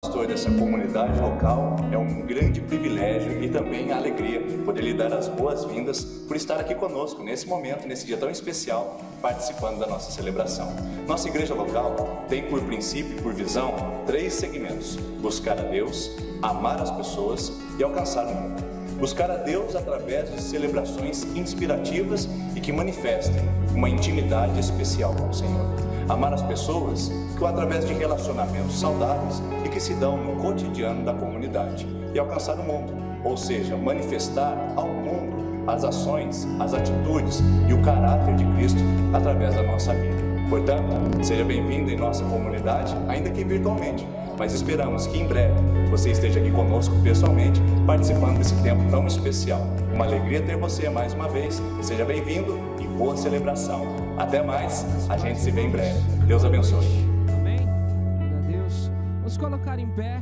Pastor dessa comunidade local, é um grande privilégio e também a alegria poder lhe dar as boas-vindas por estar aqui conosco nesse momento, nesse dia tão especial, participando da nossa celebração. Nossa igreja local tem por princípio e por visão 3 segmentos: buscar a Deus, amar as pessoas e alcançar o mundo. Buscar a Deus através de celebrações inspirativas e que manifestem uma intimidade especial com o Senhor. Amar as pessoas através de relacionamentos saudáveis e que se dão no cotidiano da comunidade. E alcançar o mundo, ou seja, manifestar ao mundo as ações, as atitudes e o caráter de Cristo através da nossa vida. Portanto, seja bem-vindo em nossa comunidade, ainda que virtualmente, mas esperamos que em breve você esteja aqui conosco pessoalmente, participando desse tempo tão especial. Uma alegria ter você mais uma vez. Seja bem-vindo e boa celebração. Até mais, a gente se vê em breve. Deus abençoe. Amém? Glória a Deus. Vamos colocar em pé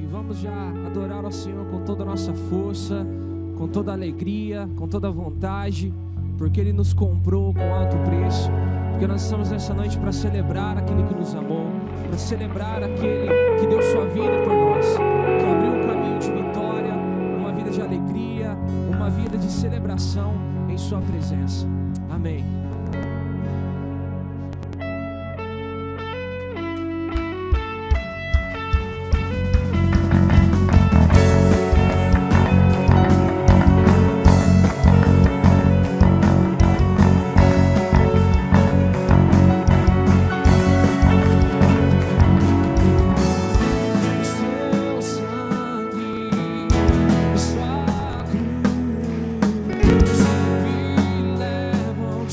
e vamos já adorar ao Senhor com toda a nossa força, com toda a alegria, com toda a vontade, porque Ele nos comprou com alto preço, porque nós estamos nessa noite para celebrar aquele que nos amou, para celebrar aquele que deu sua vida por nós, que abriu um caminho de vitória, uma vida de alegria, uma vida de celebração em sua presença. Amém. Sua cruz me leva ao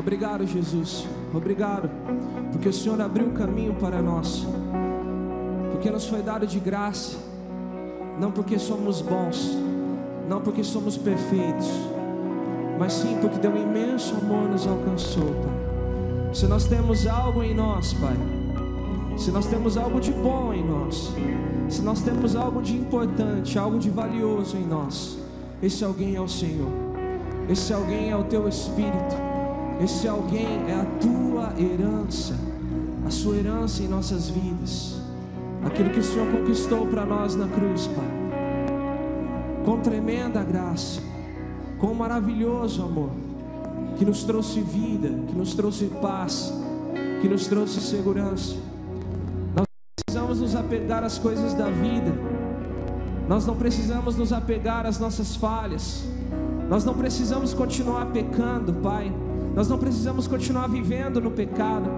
Obrigado, Jesus. Obrigado, porque o Senhor abriu o caminho para nós, porque nos foi dado de graça, não porque somos bons, não porque somos perfeitos, mas sim porque teu imenso amor nos alcançou, Pai. Se nós temos algo em nós, Pai, se nós temos algo de bom em nós, se nós temos algo de importante, algo de valioso em nós, esse alguém é o Senhor, esse alguém é o teu Espírito, esse alguém é a tua herança, a sua herança em nossas vidas, aquilo que o Senhor conquistou para nós na cruz, Pai, com tremenda graça, com maravilhoso amor, que nos trouxe vida, que nos trouxe paz, que nos trouxe segurança. Nós não precisamos nos apegar às coisas da vida, nós não precisamos nos apegar às nossas falhas, nós não precisamos continuar pecando, Pai, nós não precisamos continuar vivendo no pecado,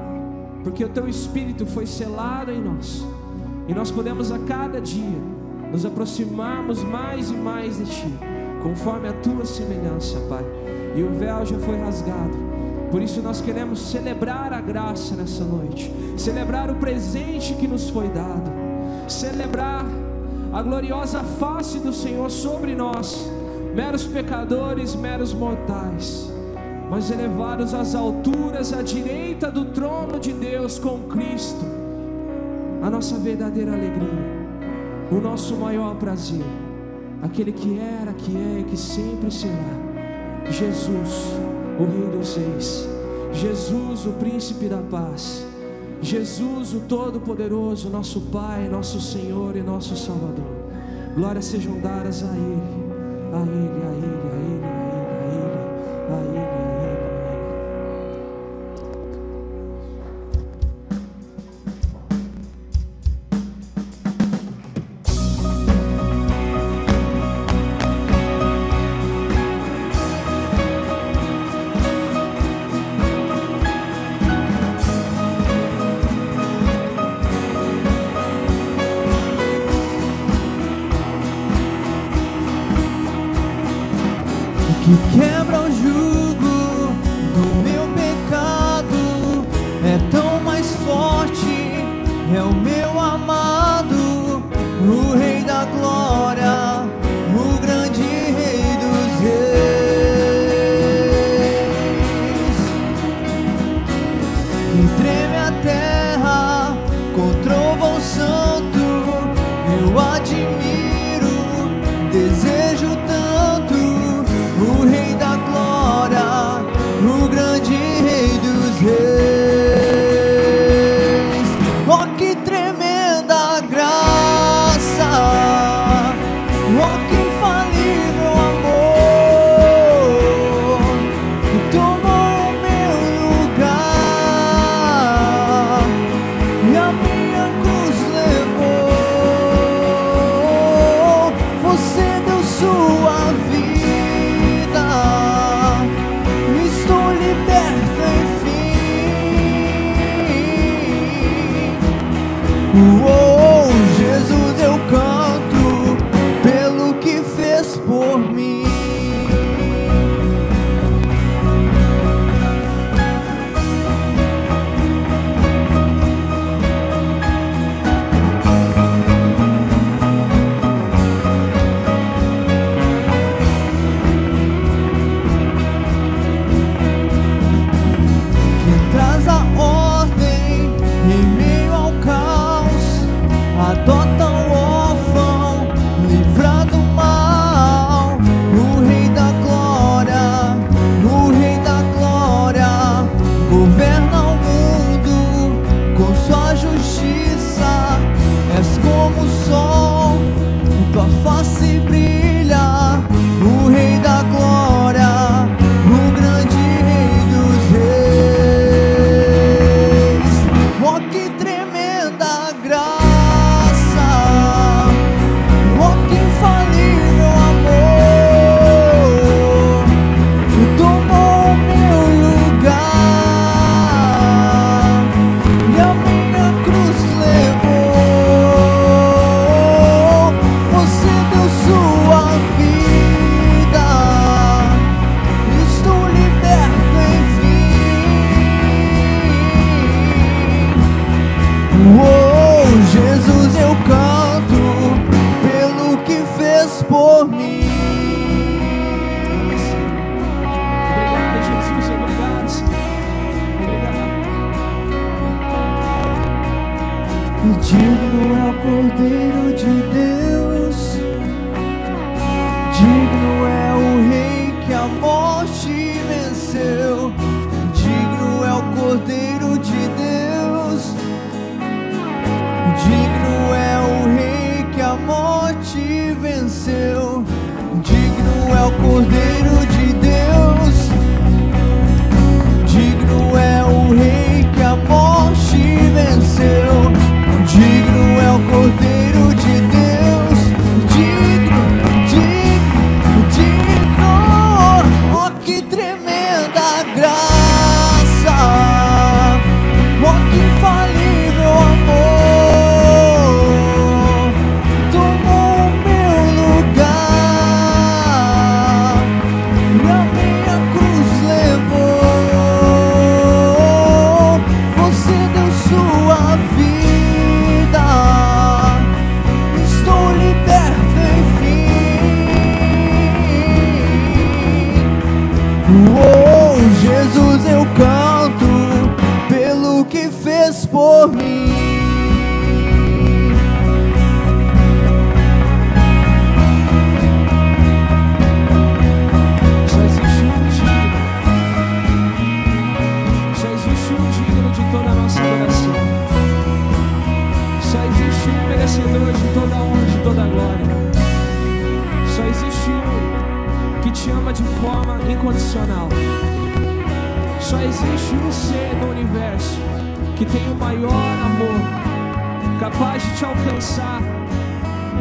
porque o teu Espírito foi selado em nós, e nós podemos a cada dia nos aproximarmos mais e mais de Ti, conforme a Tua semelhança, Pai, e o véu já foi rasgado. Por isso nós queremos celebrar a graça nessa noite, celebrar o presente que nos foi dado, celebrar a gloriosa face do Senhor sobre nós, meros pecadores, meros mortais, mas elevados às alturas, à direita do trono de Deus com Cristo, a nossa verdadeira alegria, o nosso maior prazer, aquele que era, que é e que sempre será, Jesus, o Rei dos Reis, Jesus, o Príncipe da Paz, Jesus, o Todo-Poderoso, nosso Pai, nosso Senhor e nosso Salvador. Glórias sejam dadas a Ele, a Ele, a Ele, a Ele, a Ele, a Ele, a Ele, a Ele. Que quebra o jugo do meu pecado, é tão mais forte, é o meu amado, o Rei da Glória, o grande Rei dos Reis, que treme a terra com trovão santo, eu admiro, desejo tanto o Rei da Glória, o grande Rei dos Reis. Oh, que tremenda graça, oh, que infalível amor, que tomou o meu lugar e a minha cruz levou. Você deu sua vida, estou liberto enfim. Jesus, eu canto pelo que fez por mim. Traz a ordem em meio ao caos, Digno é o Cordeiro de Deus, digno é o Rei que a morte venceu. Digno é o Cordeiro de Deus, digno é o Rei que a morte venceu. Digno é o Cordeiro de Deus, digno é o Rei que a morte venceu. Digno é o Cordeiro de Deus, digno, digno, digno. Oh, que tremenda graça, oh, que infalível amor, tomou o meu lugar e a minha cruz levou. Você deu sua vida, estou liberto enfim. Oh, Jesus, eu canto pelo que fez por mim. Só existe um digno. Só existe um digno de toda a nossa adoração. Só existe um merecedor de toda a honra, de toda a glória. Só existe um que te ama de forma incondicional. Só existe um ser no universo que tem o maior amor, capaz de te alcançar,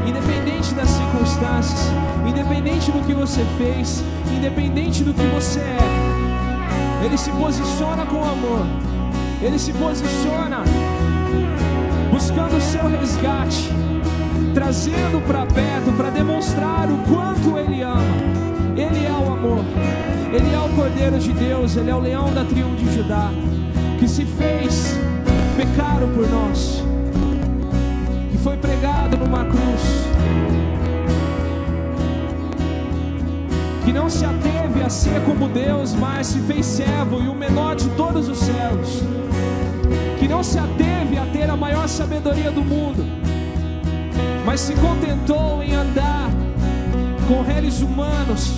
independente das circunstâncias, independente do que você fez, independente do que você é. Ele se posiciona com amor, ele se posiciona buscando o seu resgate, trazendo para perto, para demonstrar o quanto ele ama. Ele é o amor, ele é o Cordeiro de Deus, ele é o leão da tribo de Judá, que se fez pecado por nós, que foi pregado numa cruz, que não se ateve a ser como Deus, mas se fez servo e o menor de todos os servos, que não se ateve a ter a maior sabedoria do mundo, mas se contentou em andar com réis humanos,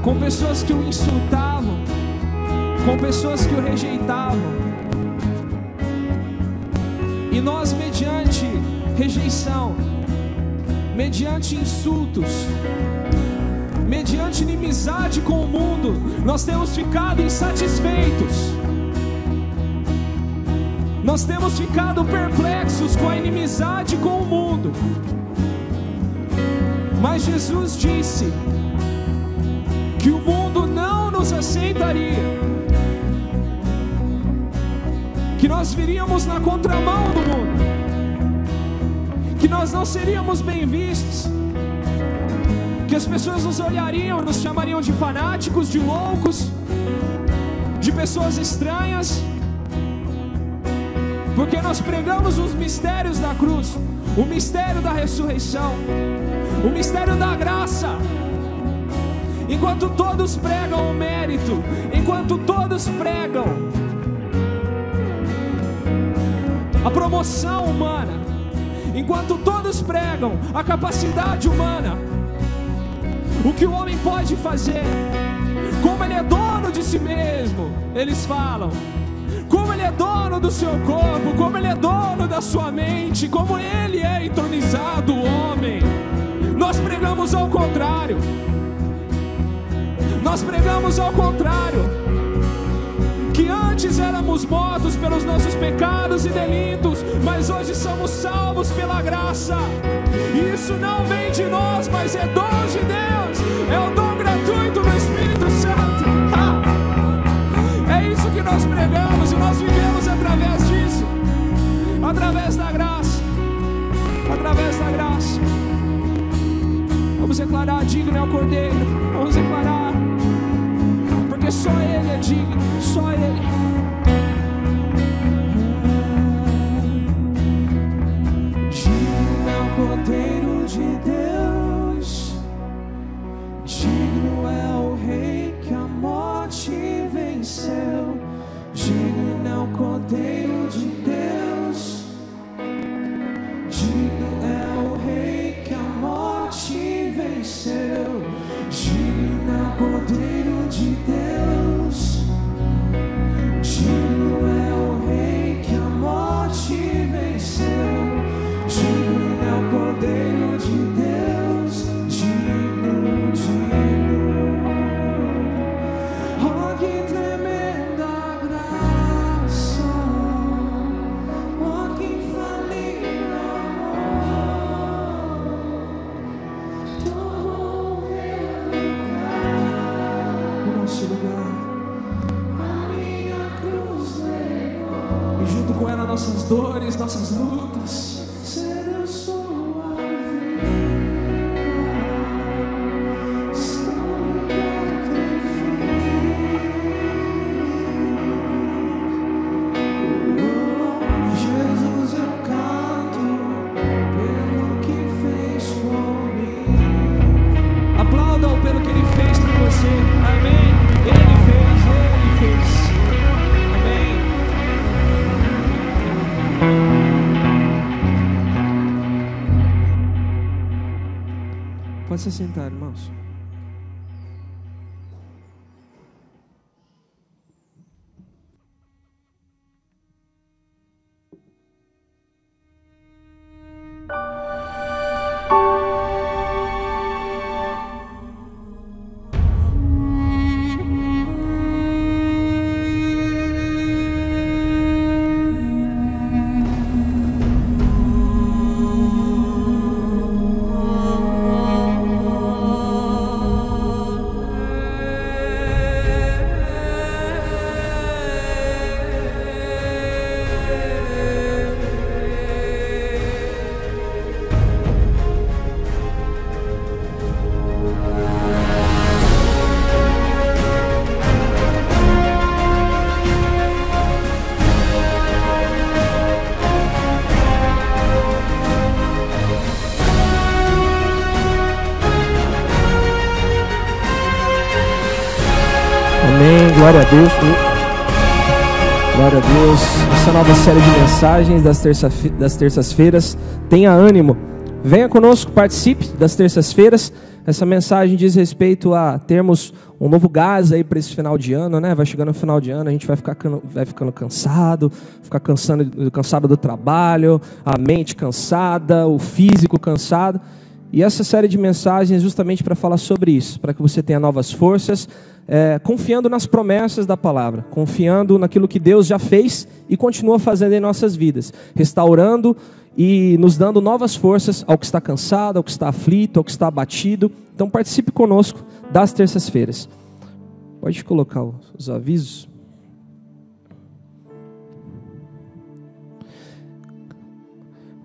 com pessoas que o insultavam, com pessoas que o rejeitavam. E nós, mediante rejeição, mediante insultos, mediante inimizade com o mundo, nós temos ficado insatisfeitos. Nós temos ficado perplexos com a inimizade com o mundo. Mas Jesus disse que o mundo não nos aceitaria, que nós viríamos na contramão do mundo, que nós não seríamos bem vistos, que as pessoas nos olhariam, nos chamariam de fanáticos, de loucos, de pessoas estranhas, porque nós pregamos os mistérios da cruz, o mistério da ressurreição, o mistério da graça. Enquanto todos pregam o mérito, enquanto todos pregam a promoção humana, enquanto todos pregam a capacidade humana, o que o homem pode fazer, como ele é dono de si mesmo, eles falam, como ele é dono do seu corpo, como ele é dono da sua mente, como ele é entronizado o homem. Nós pregamos ao contrário. Nós pregamos ao contrário, que antes éramos mortos pelos nossos pecados e delitos, mas hoje somos salvos pela graça. E isso não vem de nós, mas é dom de Deus, é o dom gratuito do Espírito Santo. É isso que nós pregamos e nós vivemos através disso, através da graça, através da graça. Vamos declarar: digno é o Cordeiro. Vamos declarar, porque só Ele é digno, só Ele. Digno é o Cordeiro de Deus, digno é o Rei que a morte venceu. Digno é o Cordeiro de Deus, nosso lugar. E junto com ela nossas dores, nossas lutas. Pode se sentar, irmãos. Amém, glória a Deus. Glória a Deus. Essa nova série de mensagens das terças-feiras. Tenha ânimo. Venha conosco, participe das terças-feiras. Essa mensagem diz respeito a termos um novo gás aí para esse final de ano, né? Vai chegando o final de ano, a gente vai ficando cansado, cansado do trabalho, a mente cansada, o físico cansado. E essa série de mensagens é justamente para falar sobre isso, para que você tenha novas forças, confiando nas promessas da palavra, confiando naquilo que Deus já fez e continua fazendo em nossas vidas, restaurando e nos dando novas forças ao que está cansado, ao que está aflito, ao que está abatido. Então participe conosco das terças-feiras. Pode colocar os avisos.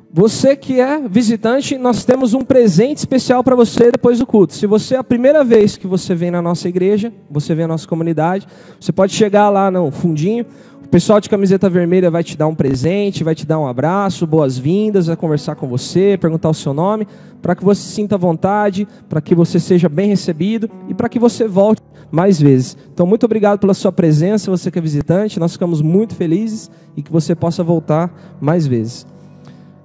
Você que é visitante, nós temos um presente especial para você depois do culto. Se você é a primeira vez que você vem na nossa igreja, você vem na nossa comunidade, você pode chegar lá no fundinho, o pessoal de camiseta vermelha vai te dar um presente, vai te dar um abraço, boas-vindas, vai conversar com você, perguntar o seu nome, para que você sinta à vontade, para que você seja bem recebido e para que você volte mais vezes. Então, muito obrigado pela sua presença, você que é visitante, nós ficamos muito felizes e que você possa voltar mais vezes.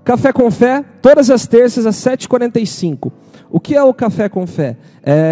Café com Fé, todas as terças às 7h45. O que é o Café com Fé?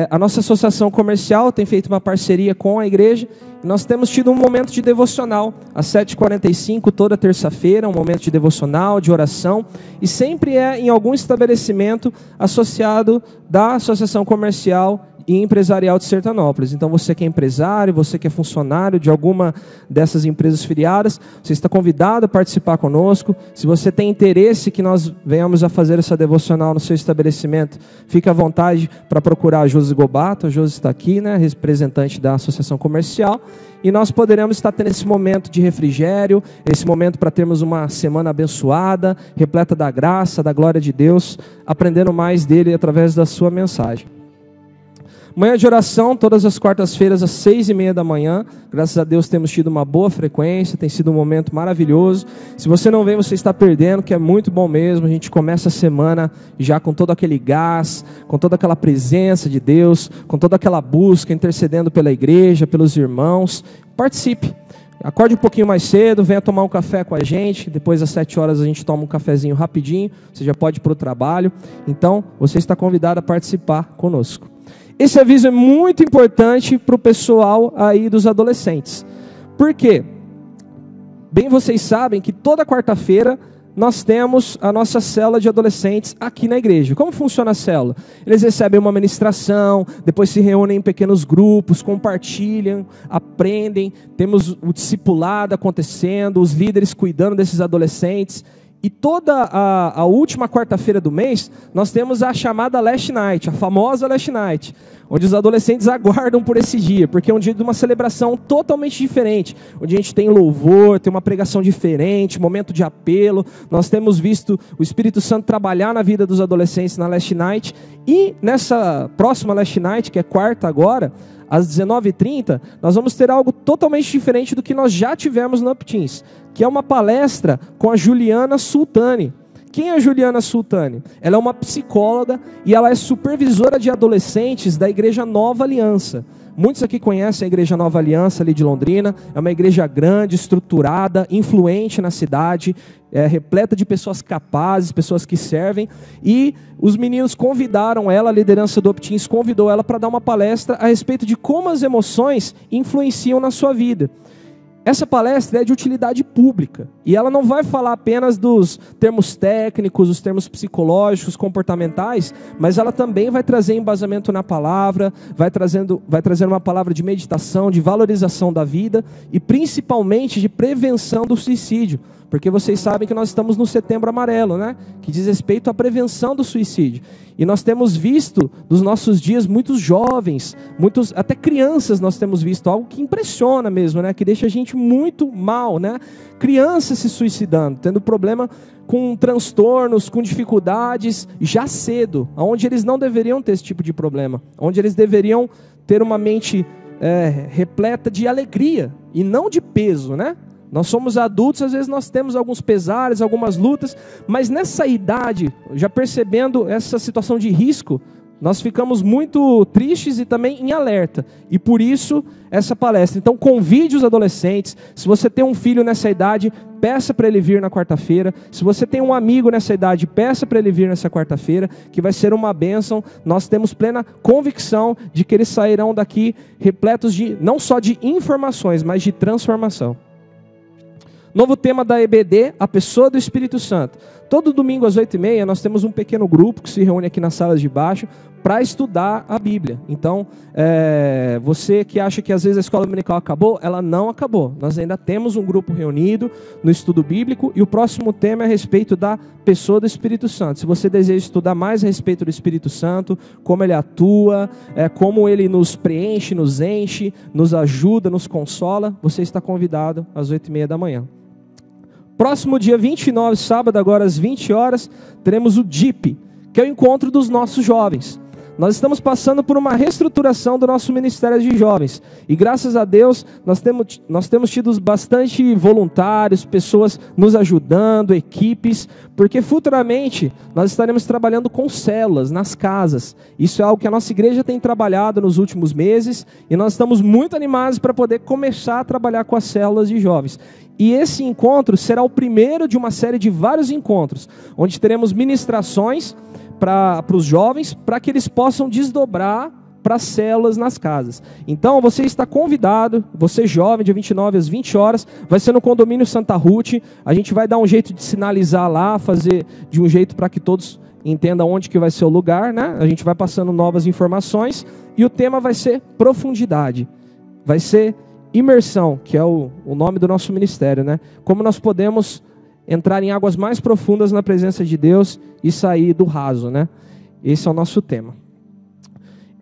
A nossa associação comercial tem feito uma parceria com a igreja. E nós temos tido um momento de devocional às 7h45, toda terça-feira, um momento de devocional, de oração. E sempre é em algum estabelecimento associado da associação comercial e empresarial de Sertanópolis. Então você que é empresário, você que é funcionário de alguma dessas empresas filiadas, você está convidado a participar conosco. Se você tem interesse que nós venhamos a fazer essa devocional no seu estabelecimento, fique à vontade para procurar a Josi Gobato. A Josi está aqui, né, representante da associação comercial, e nós poderemos estar tendo esse momento de refrigério, esse momento para termos uma semana abençoada, repleta da graça, da glória de Deus, aprendendo mais dele através da sua mensagem. Manhã de oração, todas as quartas-feiras às 6h30 da manhã. Graças a Deus temos tido uma boa frequência, tem sido um momento maravilhoso. Se você não vem, você está perdendo, que é muito bom mesmo. A gente começa a semana já com todo aquele gás, com toda aquela presença de Deus, com toda aquela busca, intercedendo pela igreja, pelos irmãos. Participe. Acorde um pouquinho mais cedo, venha tomar um café com a gente. Depois das 7 horas a gente toma um cafezinho rapidinho. Você já pode ir para o trabalho. Então, você está convidado a participar conosco. Esse aviso é muito importante para o pessoal aí dos adolescentes. Por quê? Bem, vocês sabem que toda quarta-feira nós temos a nossa célula de adolescentes aqui na igreja. Como funciona a célula? Eles recebem uma ministração, depois se reúnem em pequenos grupos, compartilham, aprendem, temos o discipulado acontecendo, os líderes cuidando desses adolescentes. E toda a última quarta-feira do mês, nós temos a chamada Last Night, a famosa Last Night, onde os adolescentes aguardam por esse dia, porque é um dia de uma celebração totalmente diferente, onde a gente tem louvor, tem uma pregação diferente, momento de apelo. Nós temos visto o Espírito Santo trabalhar na vida dos adolescentes na Last Night, e nessa próxima Last Night, que é quarta agora, às 19h30, nós vamos ter algo totalmente diferente do que nós já tivemos no UpTeens, que é uma palestra com a Juliana Sultani. Quem é a Juliana Sultani? Ela é uma psicóloga e ela é supervisora de adolescentes da Igreja Nova Aliança. Muitos aqui conhecem a Igreja Nova Aliança ali de Londrina. É uma igreja grande, estruturada, influente na cidade, repleta de pessoas capazes, pessoas que servem. E os meninos convidaram ela, a liderança do UpTeens convidou ela para dar uma palestra a respeito de como as emoções influenciam na sua vida. Essa palestra é de utilidade pública e ela não vai falar apenas dos termos técnicos, os termos psicológicos, comportamentais, mas ela também vai trazer embasamento na palavra, vai trazer uma palavra de meditação, de valorização da vida e principalmente de prevenção do suicídio, porque vocês sabem que nós estamos no Setembro Amarelo, né? Que diz respeito à prevenção do suicídio. E nós temos visto nos nossos dias muitos jovens, até crianças nós temos visto, algo que impressiona mesmo, né? Que deixa a gente muito mal, né? Crianças se suicidando, tendo problema com transtornos, com dificuldades já cedo, onde eles não deveriam ter esse tipo de problema, onde eles deveriam ter uma mente repleta de alegria e não de peso, né? Nós somos adultos, às vezes nós temos alguns pesares, algumas lutas, mas nessa idade, já percebendo essa situação de risco, nós ficamos muito tristes e também em alerta. E por isso, essa palestra. Então, convide os adolescentes. Se você tem um filho nessa idade, peça para ele vir na quarta-feira. Se você tem um amigo nessa idade, peça para ele vir nessa quarta-feira, que vai ser uma bênção. Nós temos plena convicção de que eles sairão daqui repletos de, não só de informações, mas de transformação. Novo tema da EBD, a pessoa do Espírito Santo. Todo domingo às 8h30 nós temos um pequeno grupo que se reúne aqui nas salas de baixo para estudar a Bíblia. Então, você que acha que às vezes a escola dominical acabou, ela não acabou. Nós ainda temos um grupo reunido no estudo bíblico e o próximo tema é a respeito da pessoa do Espírito Santo. Se você deseja estudar mais a respeito do Espírito Santo, como ele atua, como ele nos preenche, nos enche, nos ajuda, nos consola, você está convidado às 8h30 da manhã. Próximo dia 29, sábado, agora às 20 horas, teremos o DIP, que é o encontro dos nossos jovens. Nós estamos passando por uma reestruturação do nosso Ministério de Jovens. E graças a Deus, nós temos tido bastante voluntários, pessoas nos ajudando, equipes, porque futuramente nós estaremos trabalhando com células nas casas. Isso é algo que a nossa igreja tem trabalhado nos últimos meses e nós estamos muito animados para poder começar a trabalhar com as células de jovens. E esse encontro será o primeiro de uma série de vários encontros, onde teremos ministrações para os jovens, para que eles possam desdobrar para as células nas casas. Então você está convidado, você jovem, dia 29 às 20 horas, vai ser no condomínio Santa Ruth. A gente vai dar um jeito de sinalizar lá, fazer de um jeito para que todos entendam onde que vai ser o lugar, né? A gente vai passando novas informações e o tema vai ser profundidade, vai ser imersão, que é o nome do nosso ministério, né? Como nós podemos entrar em águas mais profundas na presença de Deus e sair do raso, né? Esse é o nosso tema.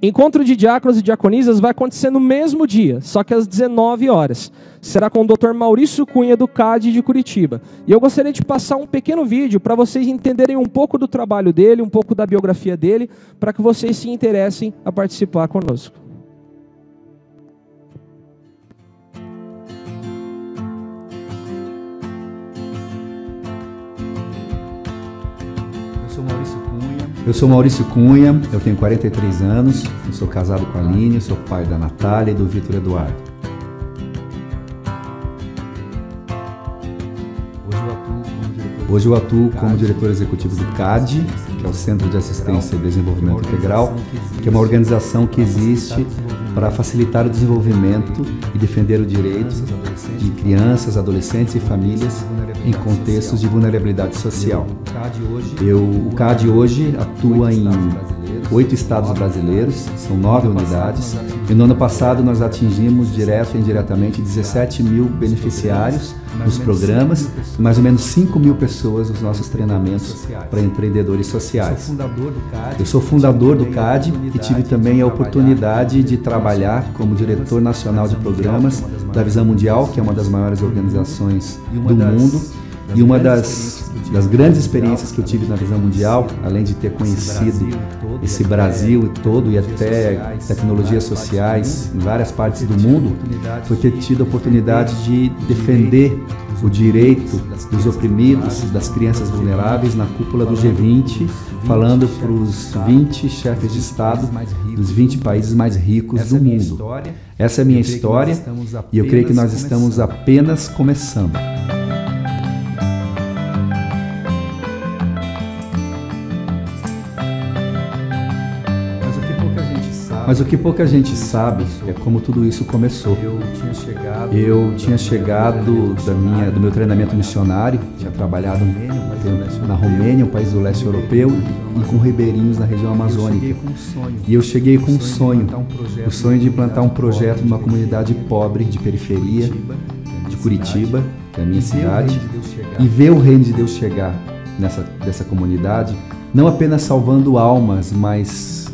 Encontro de diáconos e diaconisas vai acontecer no mesmo dia, só que às 19 horas. Será com o Dr. Maurício Cunha, do CAD de Curitiba. E eu gostaria de passar um pequeno vídeo para vocês entenderem um pouco do trabalho dele, um pouco da biografia dele, para que vocês se interessem a participar conosco. Eu sou Maurício Cunha, eu tenho 43 anos, eu sou casado com a Aline, sou pai da Natália e do Vitor Eduardo. Hoje eu atuo como diretor executivo do CAD, que é o Centro de Assistência e Desenvolvimento Integral, que é uma organização que existe para facilitar o desenvolvimento e defender o direito de crianças, adolescentes e famílias em contextos de vulnerabilidade social. O CAD hoje atua em 8 estados brasileiros, são 9 unidades. E no ano passado nós atingimos direta e indiretamente 17 mil beneficiários nos programas, mais ou menos 5 mil pessoas nos nossos treinamentos para empreendedores sociais. Eu sou fundador do CAD e tive também a oportunidade de trabalhar como diretor nacional de programas da Visão Mundial, que é uma das maiores organizações do mundo. E uma das grandes experiências que eu tive na Visão Mundial, além de ter conhecido esse Brasil todo e até tecnologias sociais em várias partes do mundo, foi ter tido a oportunidade de defender o direito dos oprimidos, das crianças vulneráveis na cúpula do G20, falando para os 20 chefes de Estado dos 20 países mais ricos do mundo. Essa é a minha história e eu creio que nós estamos apenas começando. Mas o que pouca gente sabe é como tudo isso começou. Eu tinha chegado do meu treinamento missionário, tinha trabalhado na Romênia, um país do leste europeu, e com ribeirinhos na região amazônica. E eu cheguei com um sonho, o sonho de implantar um projeto numa comunidade pobre de periferia, de Curitiba, que é a minha cidade, e ver o reino de Deus chegar nessa comunidade, não apenas salvando almas, mas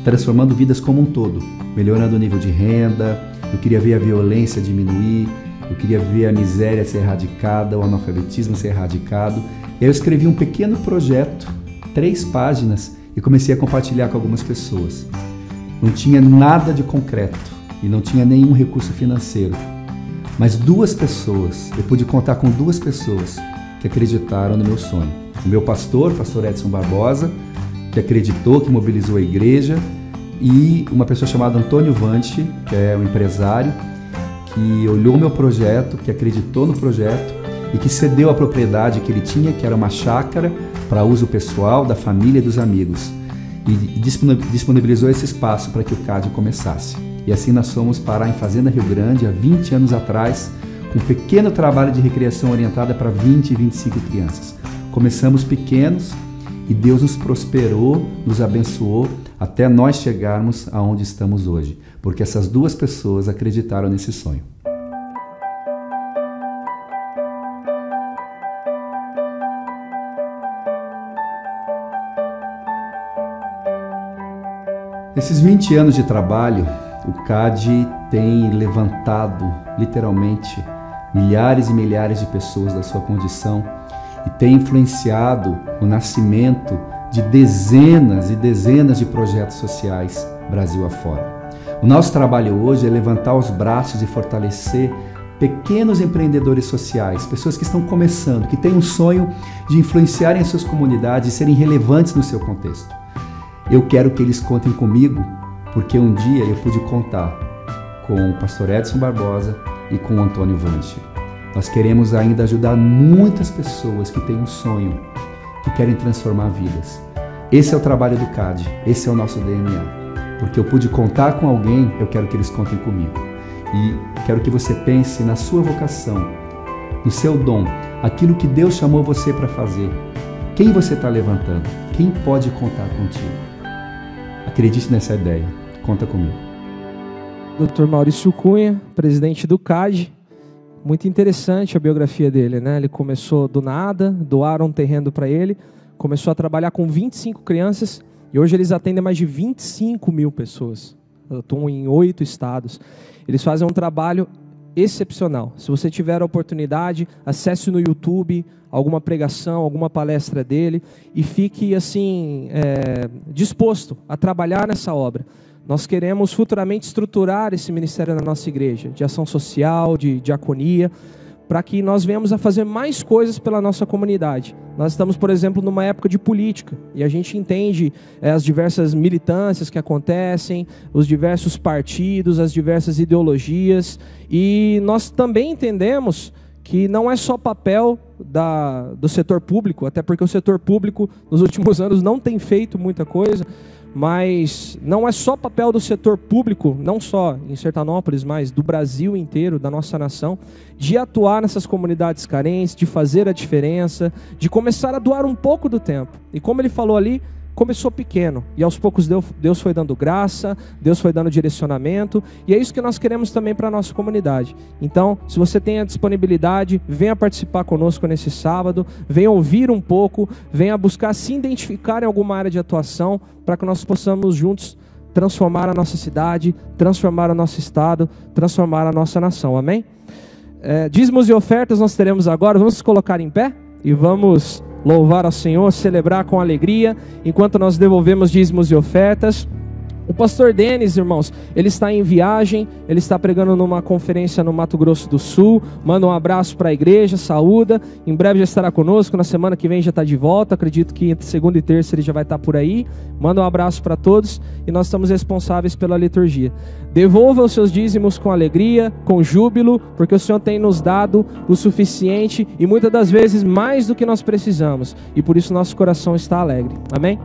transformando vidas como um todo, melhorando o nível de renda. Eu queria ver a violência diminuir, eu queria ver a miséria ser erradicada, o analfabetismo ser erradicado. Eu escrevi um pequeno projeto, 3 páginas, e comecei a compartilhar com algumas pessoas. Não tinha nada de concreto e não tinha nenhum recurso financeiro, mas 2 pessoas, eu pude contar com 2 pessoas que acreditaram no meu sonho. O meu pastor Edson Barbosa, que acreditou, que mobilizou a igreja, e uma pessoa chamada Antônio Vante, que é um empresário, que olhou o meu projeto, que acreditou no projeto e que cedeu a propriedade que ele tinha, que era uma chácara, para uso pessoal, da família e dos amigos, e disponibilizou esse espaço para que o CAD começasse. E assim nós fomos parar em Fazenda Rio Grande, há 20 anos atrás, com um pequeno trabalho de recreação orientada para 20 e 25 crianças. Começamos pequenos, e Deus nos prosperou, nos abençoou, até nós chegarmos aonde estamos hoje, porque essas 2 pessoas acreditaram nesse sonho. Nesses 20 anos de trabalho, o CAD tem levantado, literalmente, milhares e milhares de pessoas da sua condição, e tem influenciado o nascimento de dezenas e dezenas de projetos sociais Brasil afora. O nosso trabalho hoje é levantar os braços e fortalecer pequenos empreendedores sociais, pessoas que estão começando, que têm um sonho de influenciarem as suas comunidades e serem relevantes no seu contexto. Eu quero que eles contem comigo, porque um dia eu pude contar com o pastor Edson Barbosa e com o Antônio Vante. Nós queremos ainda ajudar muitas pessoas que têm um sonho, que querem transformar vidas. Esse é o trabalho do CAD, esse é o nosso DNA. Porque eu pude contar com alguém, eu quero que eles contem comigo. E quero que você pense na sua vocação, no seu dom, aquilo que Deus chamou você para fazer. Quem você está levantando? Quem pode contar contigo? Acredite nessa ideia, conta comigo. Dr. Maurício Cunha, presidente do CAD. Muito interessante a biografia dele, né? Ele começou do nada, doaram um terreno para ele, começou a trabalhar com 25 crianças e hoje eles atendem mais de 25 mil pessoas. Estão em 8 estados. Eles fazem um trabalho excepcional. Se você tiver a oportunidade, acesse no YouTube alguma pregação, alguma palestra dele e fique assim disposto a trabalhar nessa obra. Nós queremos futuramente estruturar esse ministério na nossa igreja, de ação social, de diaconia, para que nós venhamos a fazer mais coisas pela nossa comunidade. Nós estamos, por exemplo, numa época de política, e a gente entende as diversas militâncias que acontecem, os diversos partidos, as diversas ideologias, e nós também entendemos que não é só papel do setor público, até porque o setor público nos últimos anos não tem feito muita coisa, mas não é só papel do setor público, não só em Sertanópolis, mas do Brasil inteiro, da nossa nação, de atuar nessas comunidades carentes, de fazer a diferença, de começar a doar um pouco do tempo. E como ele falou ali, começou pequeno e aos poucos Deus foi dando graça, Deus foi dando direcionamento, e é isso que nós queremos também para a nossa comunidade. Então, se você tem a disponibilidade, venha participar conosco nesse sábado, venha ouvir um pouco, venha buscar se identificar em alguma área de atuação, para que nós possamos juntos transformar a nossa cidade, transformar o nosso estado, transformar a nossa nação, amém? Dízimos e ofertas nós teremos agora. Vamos nos colocar em pé e vamos louvar ao Senhor, celebrar com alegria, enquanto nós devolvemos dízimos e ofertas. O pastor Denis, irmãos, ele está em viagem, ele está pregando numa conferência no Mato Grosso do Sul. Manda um abraço para a igreja, saúda, em breve já estará conosco, na semana que vem já está de volta, acredito que entre segunda e terça ele já vai estar por aí. Manda um abraço para todos e nós estamos responsáveis pela liturgia. Devolva os seus dízimos com alegria, com júbilo, porque o Senhor tem nos dado o suficiente e muitas das vezes mais do que nós precisamos, e por isso nosso coração está alegre, amém?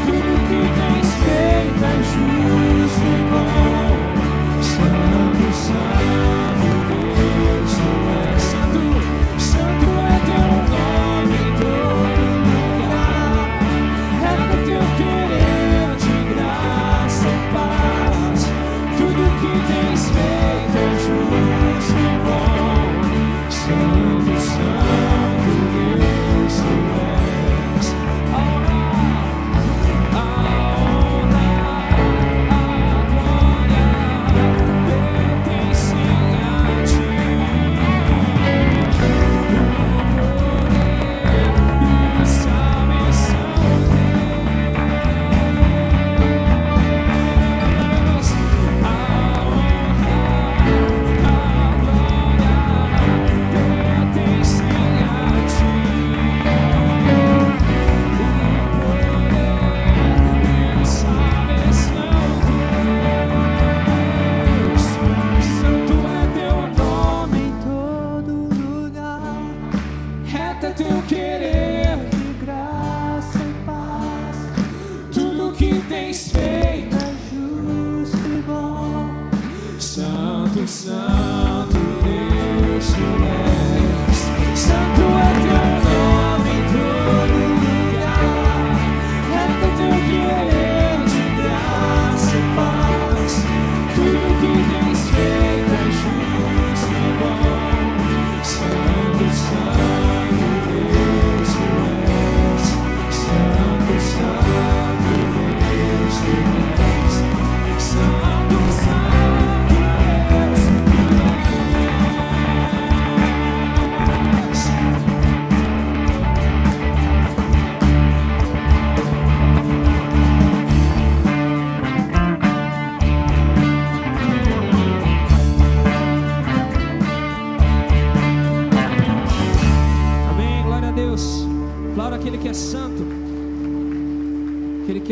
Tudo que tens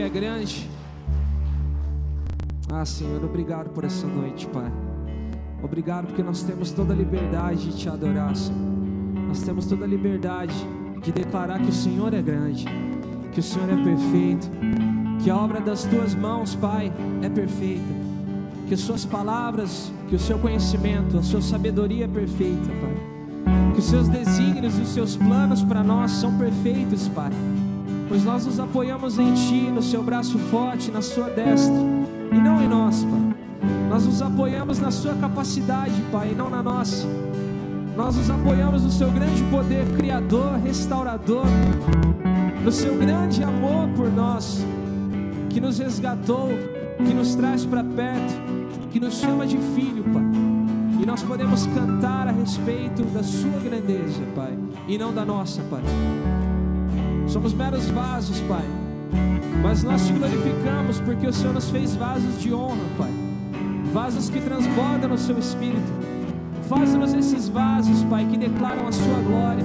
é grande. Ah, Senhor, obrigado por essa noite, Pai. Obrigado porque nós temos toda a liberdade de Te adorar, Senhor. Nós temos toda a liberdade de declarar que o Senhor é grande, que o Senhor é perfeito, que a obra das Tuas mãos, Pai, é perfeita, que as Suas palavras, que o Seu conhecimento, a Sua sabedoria é perfeita, Pai, que os Seus desígnios e os Seus planos para nós são perfeitos, Pai, pois nós nos apoiamos em Ti, no Seu braço forte, na Sua destra, e não em nós, Pai. Nós nos apoiamos na Sua capacidade, Pai, e não na nossa. Nós nos apoiamos no Seu grande poder criador, restaurador, no Seu grande amor por nós, que nos resgatou, que nos traz para perto, que nos chama de filho, Pai. E nós podemos cantar a respeito da Sua grandeza, Pai, e não da nossa, Pai. Somos meros vasos, Pai, mas nós Te glorificamos porque o Senhor nos fez vasos de honra, Pai, vasos que transbordam no Seu Espírito. Faz-nos esses vasos, Pai, que declaram a Sua glória,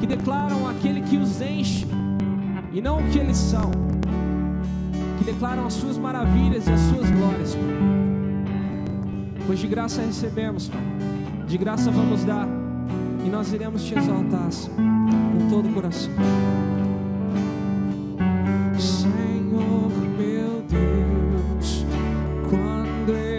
que declaram aquele que os enche e não o que eles são, que declaram as Suas maravilhas e as Suas glórias, Pai. Pois de graça recebemos, Pai, de graça vamos dar, e nós iremos Te exaltar, Senhor, com todo o coração. Senhor, meu Deus, quando eu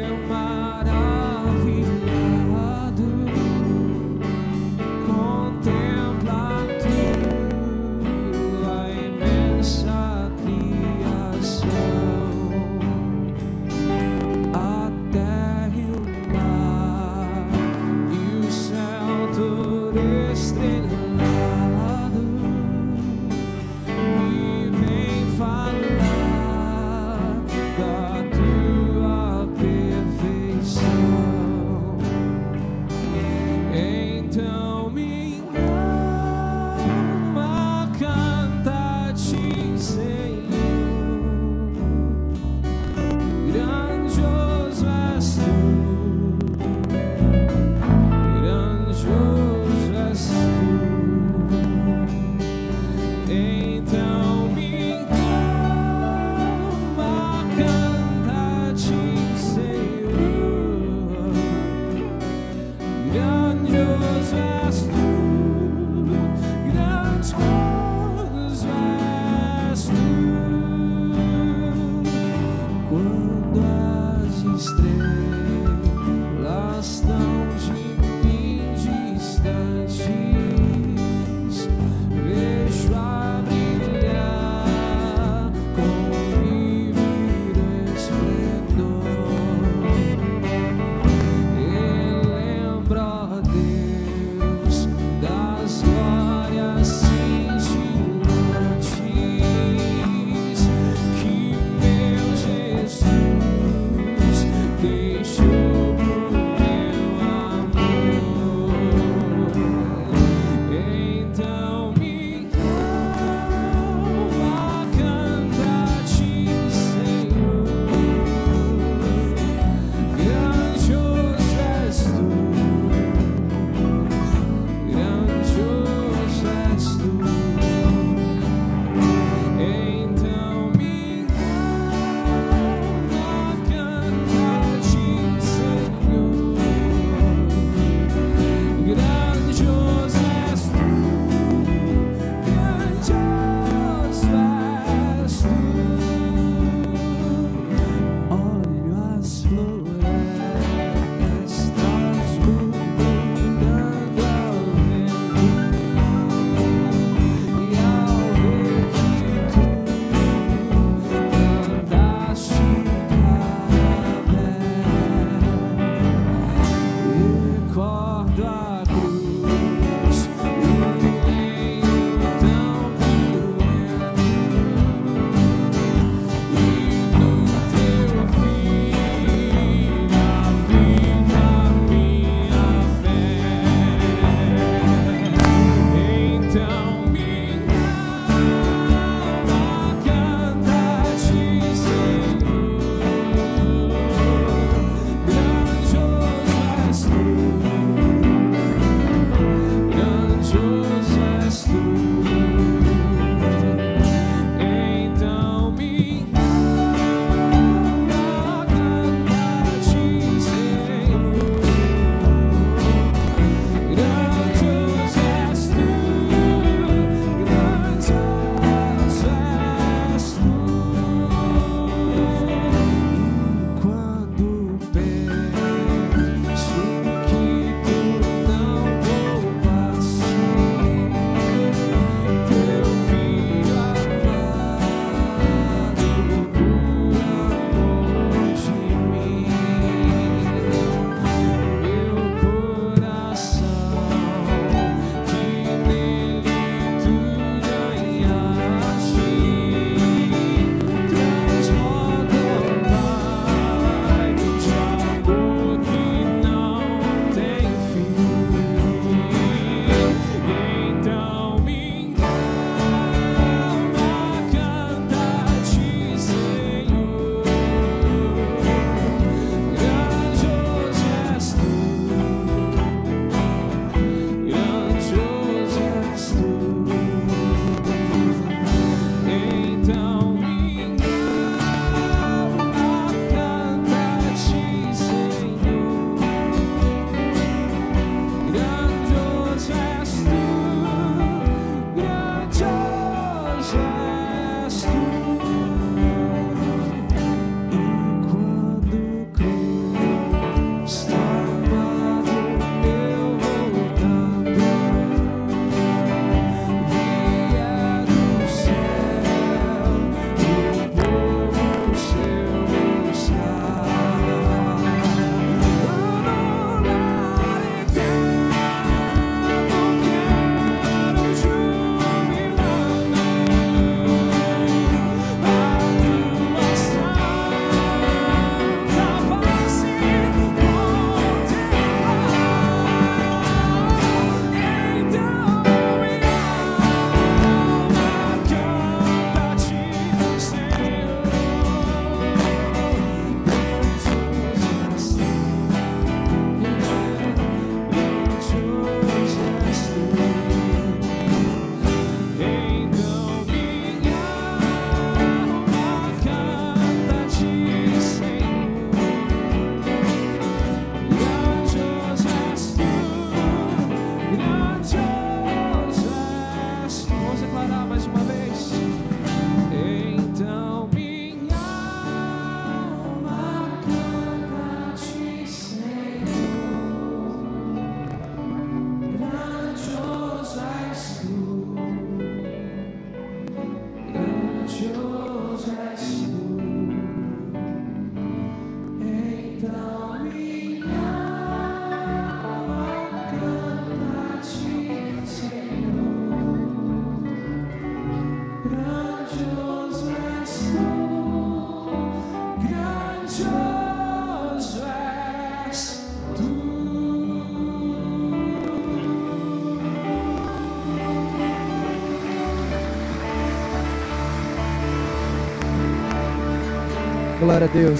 Glória a Deus.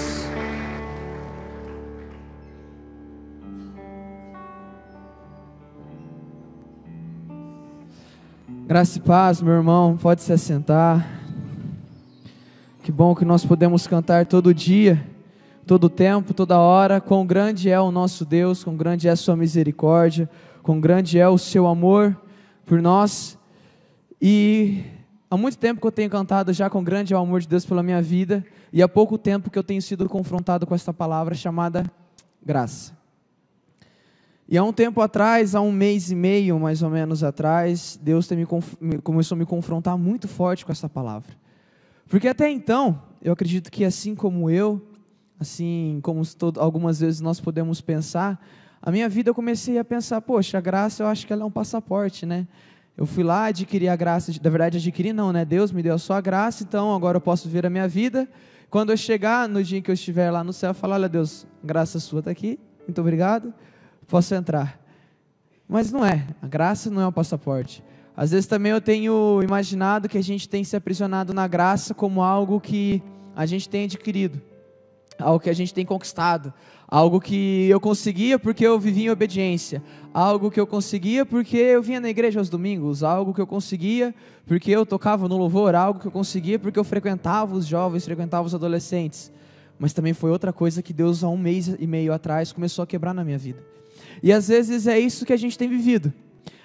Graça e paz, meu irmão, pode se assentar. Que bom que nós podemos cantar todo dia, todo tempo, toda hora. Quão grande é o nosso Deus, quão grande é a sua misericórdia, quão grande é o seu amor por nós. E há muito tempo que eu tenho cantado já quão grande é o amor de Deus pela minha vida, e há pouco tempo que eu tenho sido confrontado com esta palavra chamada graça. E há um tempo atrás, há um mês e meio mais ou menos atrás, Deus começou a me confrontar muito forte com essa palavra. Porque até então, eu acredito que assim como eu, assim como algumas vezes nós podemos pensar, a minha vida eu comecei a pensar, poxa, a graça eu acho que ela é um passaporte, né? Eu fui lá, adquiri a graça, na verdade adquiri não, né? Deus me deu a sua graça, então agora eu posso ver a minha vida. Quando eu chegar, no dia em que eu estiver lá no céu, eu falar, olha Deus, graça sua está aqui, muito obrigado. Posso entrar. Mas não é, a graça não é um passaporte. Às vezes também eu tenho imaginado que a gente tem se aprisionado na graça como algo que a gente tem adquirido, algo que a gente tem conquistado, algo que eu conseguia porque eu vivia em obediência, algo que eu conseguia porque eu vinha na igreja aos domingos, algo que eu conseguia porque eu tocava no louvor, algo que eu conseguia porque eu frequentava os jovens, frequentava os adolescentes. Mas também foi outra coisa que Deus há um mês e meio atrás começou a quebrar na minha vida. E às vezes é isso que a gente tem vivido.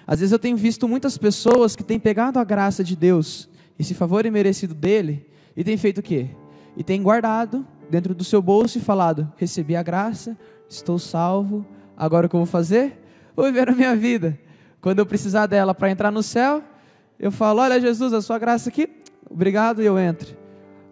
Às vezes eu tenho visto muitas pessoas que têm pegado a graça de Deus, esse favor imerecido dele, e têm feito o quê? E têm guardado dentro do seu bolso e falado, recebi a graça, estou salvo, agora o que eu vou fazer? Vou viver a minha vida. Quando eu precisar dela para entrar no céu, eu falo, olha Jesus, a sua graça aqui, obrigado, e eu entro.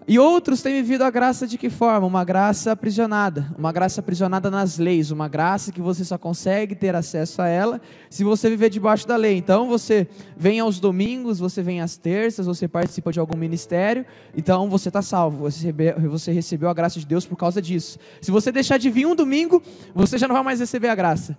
E outros têm vivido a graça de que forma? Uma graça aprisionada nas leis, uma graça que você só consegue ter acesso a ela se você viver debaixo da lei. Então você vem aos domingos, você vem às terças, você participa de algum ministério, então você está salvo, você recebeu a graça de Deus por causa disso. Se você deixar de vir um domingo, você já não vai mais receber a graça.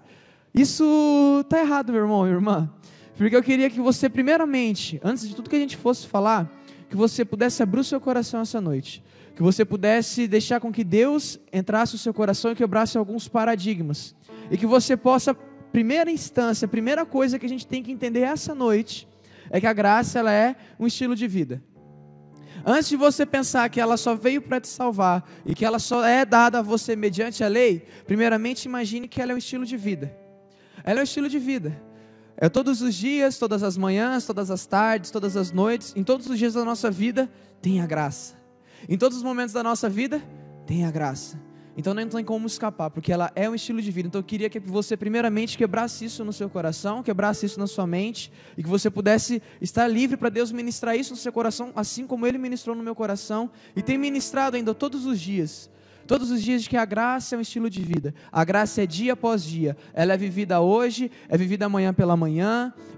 Isso está errado, meu irmão, minha irmã, porque eu queria que você primeiramente, antes de tudo que a gente fosse falar, que você pudesse abrir o seu coração essa noite, que você pudesse deixar com que Deus entrasse no seu coração e quebrasse alguns paradigmas, e que você possa, primeira instância, a primeira coisa que a gente tem que entender essa noite, é que a graça ela é um estilo de vida. Antes de você pensar que ela só veio para te salvar, e que ela só é dada a você mediante a lei, primeiramente imagine que ela é um estilo de vida. Ela é um estilo de vida. É todos os dias, todas as manhãs, todas as tardes, todas as noites, em todos os dias da nossa vida, tem a graça. Em todos os momentos da nossa vida, tem a graça. Então não tem como escapar, porque ela é um estilo de vida. Então eu queria que você primeiramente quebrasse isso no seu coração, quebrasse isso na sua mente, e que você pudesse estar livre para Deus ministrar isso no seu coração, assim como Ele ministrou no meu coração, e tem ministrado ainda todos os dias de que a graça é um estilo de vida. A graça é dia após dia, ela é vivida hoje, é vivida amanhã,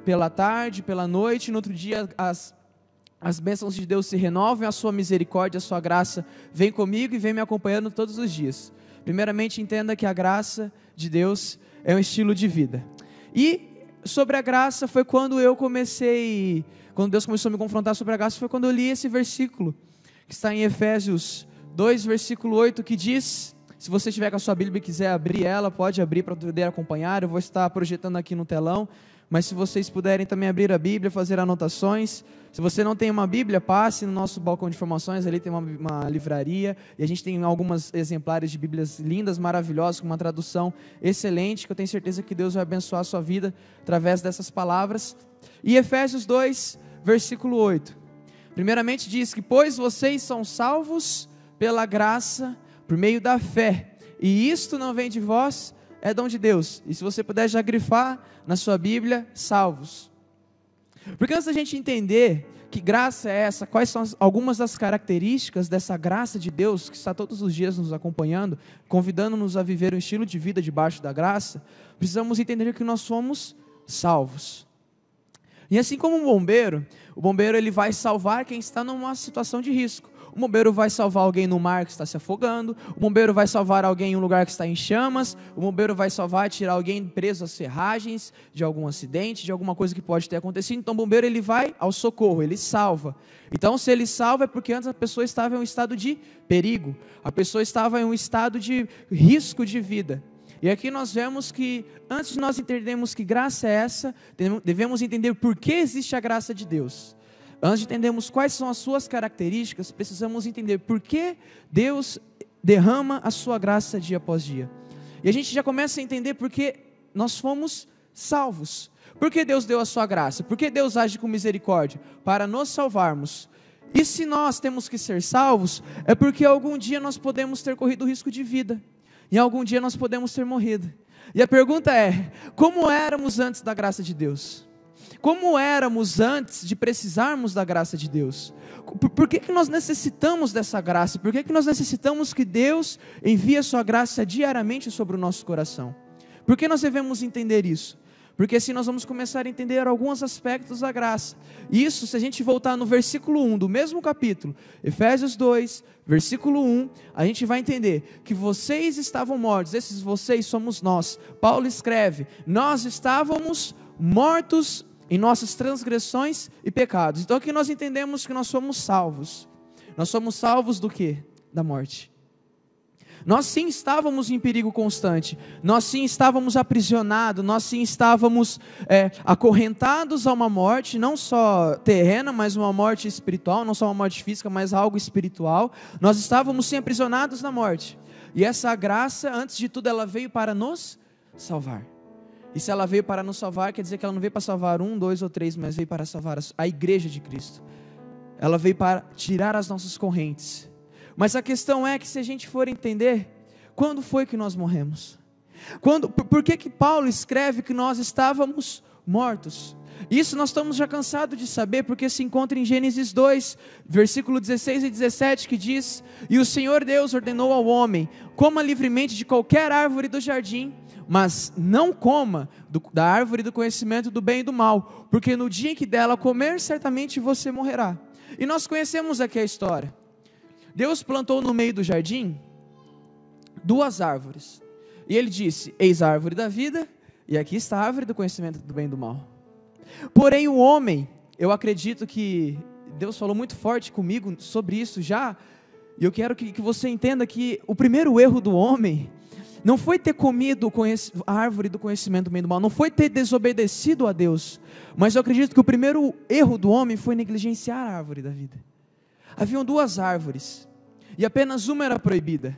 pela tarde, pela noite, no outro dia as bênçãos de Deus se renovam, a sua misericórdia, a sua graça vem comigo e vem me acompanhando todos os dias. Primeiramente entenda que a graça de Deus é um estilo de vida. E sobre a graça foi quando Deus começou a me confrontar sobre a graça, foi quando eu li esse versículo, que está em Efésios 2, versículo 8, que diz, se você estiver com a sua Bíblia e quiser abrir ela, pode abrir para poder acompanhar, eu vou estar projetando aqui no telão, mas se vocês puderem também abrir a Bíblia, fazer anotações, se você não tem uma Bíblia, passe no nosso balcão de informações, ali tem uma livraria, e a gente tem alguns exemplares de Bíblias lindas, maravilhosas, com uma tradução excelente, que eu tenho certeza que Deus vai abençoar a sua vida, através dessas palavras. E Efésios 2, versículo 8, primeiramente diz que, pois vocês são salvos pela graça, por meio da fé, e isto não vem de vós, é dom de Deus. E se você puder já grifar na sua Bíblia, salvos. Porque antes da gente entender que graça é essa, quais são algumas das características dessa graça de Deus, que está todos os dias nos acompanhando, convidando-nos a viver um estilo de vida debaixo da graça, precisamos entender que nós somos salvos. E assim como o bombeiro ele vai salvar quem está numa situação de risco. O bombeiro vai salvar alguém no mar que está se afogando, o bombeiro vai salvar alguém em um lugar que está em chamas, o bombeiro vai salvar e tirar alguém preso às ferragens de algum acidente, de alguma coisa que pode ter acontecido. Então o bombeiro ele vai ao socorro, ele salva. Então se ele salva é porque antes a pessoa estava em um estado de perigo, a pessoa estava em um estado de risco de vida. E aqui nós vemos que, antes de nós entendermos que graça é essa, devemos entender por que existe a graça de Deus. Antes de entendermos quais são as suas características, precisamos entender por que Deus derrama a sua graça dia após dia. E a gente já começa a entender por que nós fomos salvos. Por que Deus deu a sua graça? Por que Deus age com misericórdia? Para nos salvarmos. E se nós temos que ser salvos, é porque algum dia nós podemos ter corrido risco de vida. E algum dia nós podemos ter morrido. E a pergunta é, como éramos antes da graça de Deus? Como éramos antes de precisarmos da graça de Deus? Por que nós necessitamos dessa graça? Por que nós necessitamos que Deus envie a sua graça diariamente sobre o nosso coração? Por que nós devemos entender isso? Porque assim nós vamos começar a entender alguns aspectos da graça. Isso, se a gente voltar no versículo 1 do mesmo capítulo, Efésios 2, versículo 1, a gente vai entender que vocês estavam mortos, esses vocês somos nós. Paulo escreve, nós estávamos mortos em nossas transgressões e pecados. Então aqui nós entendemos que nós somos salvos. Nós somos salvos do quê? Da morte. Nós sim estávamos em perigo constante, nós sim estávamos aprisionados, nós sim estávamos acorrentados a uma morte, não só terrena, mas uma morte espiritual, não só uma morte física, mas algo espiritual. Nós estávamos sim aprisionados na morte, e essa graça, antes de tudo, ela veio para nos salvar. E se ela veio para nos salvar, quer dizer que ela não veio para salvar 1, 2 ou 3, mas veio para salvar a igreja de Cristo. Ela veio para tirar as nossas correntes. Mas a questão é que se a gente for entender, quando foi que nós morremos? Por que Paulo escreve que nós estávamos mortos? Isso nós estamos já cansados de saber, porque se encontra em Gênesis 2, versículo 16 e 17, que diz, e o Senhor Deus ordenou ao homem, coma livremente de qualquer árvore do jardim, mas não coma da árvore do conhecimento do bem e do mal, porque no dia em que dela comer, certamente você morrerá. E nós conhecemos aqui a história. Deus plantou no meio do jardim 2 árvores. E ele disse, eis a árvore da vida, e aqui está a árvore do conhecimento do bem e do mal. Porém o homem, eu acredito que Deus falou muito forte comigo sobre isso já, e eu quero que você entenda que o primeiro erro do homem não foi ter comido a árvore do conhecimento do bem e do mal, não foi ter desobedecido a Deus, mas eu acredito que o primeiro erro do homem foi negligenciar a árvore da vida. Haviam 2 árvores, e apenas uma era proibida.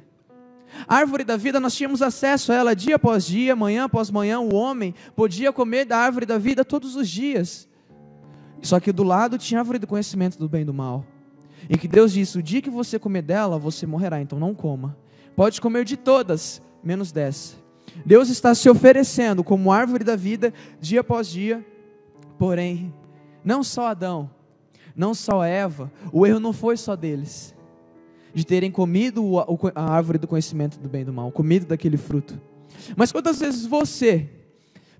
A árvore da vida, nós tínhamos acesso a ela dia após dia, manhã após manhã, o homem podia comer da árvore da vida todos os dias. Só que do lado tinha a árvore do conhecimento do bem e do mal, em que Deus disse, o dia que você comer dela, você morrerá, então não coma. Pode comer de todas, menos dessa. Deus está se oferecendo como árvore da vida, dia após dia, porém, não só Adão, não só Eva, o erro não foi só deles, de terem comido a árvore do conhecimento do bem e do mal, comido daquele fruto. Mas quantas vezes você,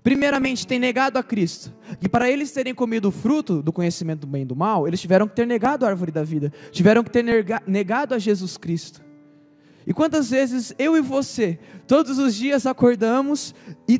primeiramente, tem negado a Cristo, e para eles terem comido o fruto do conhecimento do bem e do mal, eles tiveram que ter negado a árvore da vida, tiveram que ter negado a Jesus Cristo. E quantas vezes eu e você, todos os dias acordamos e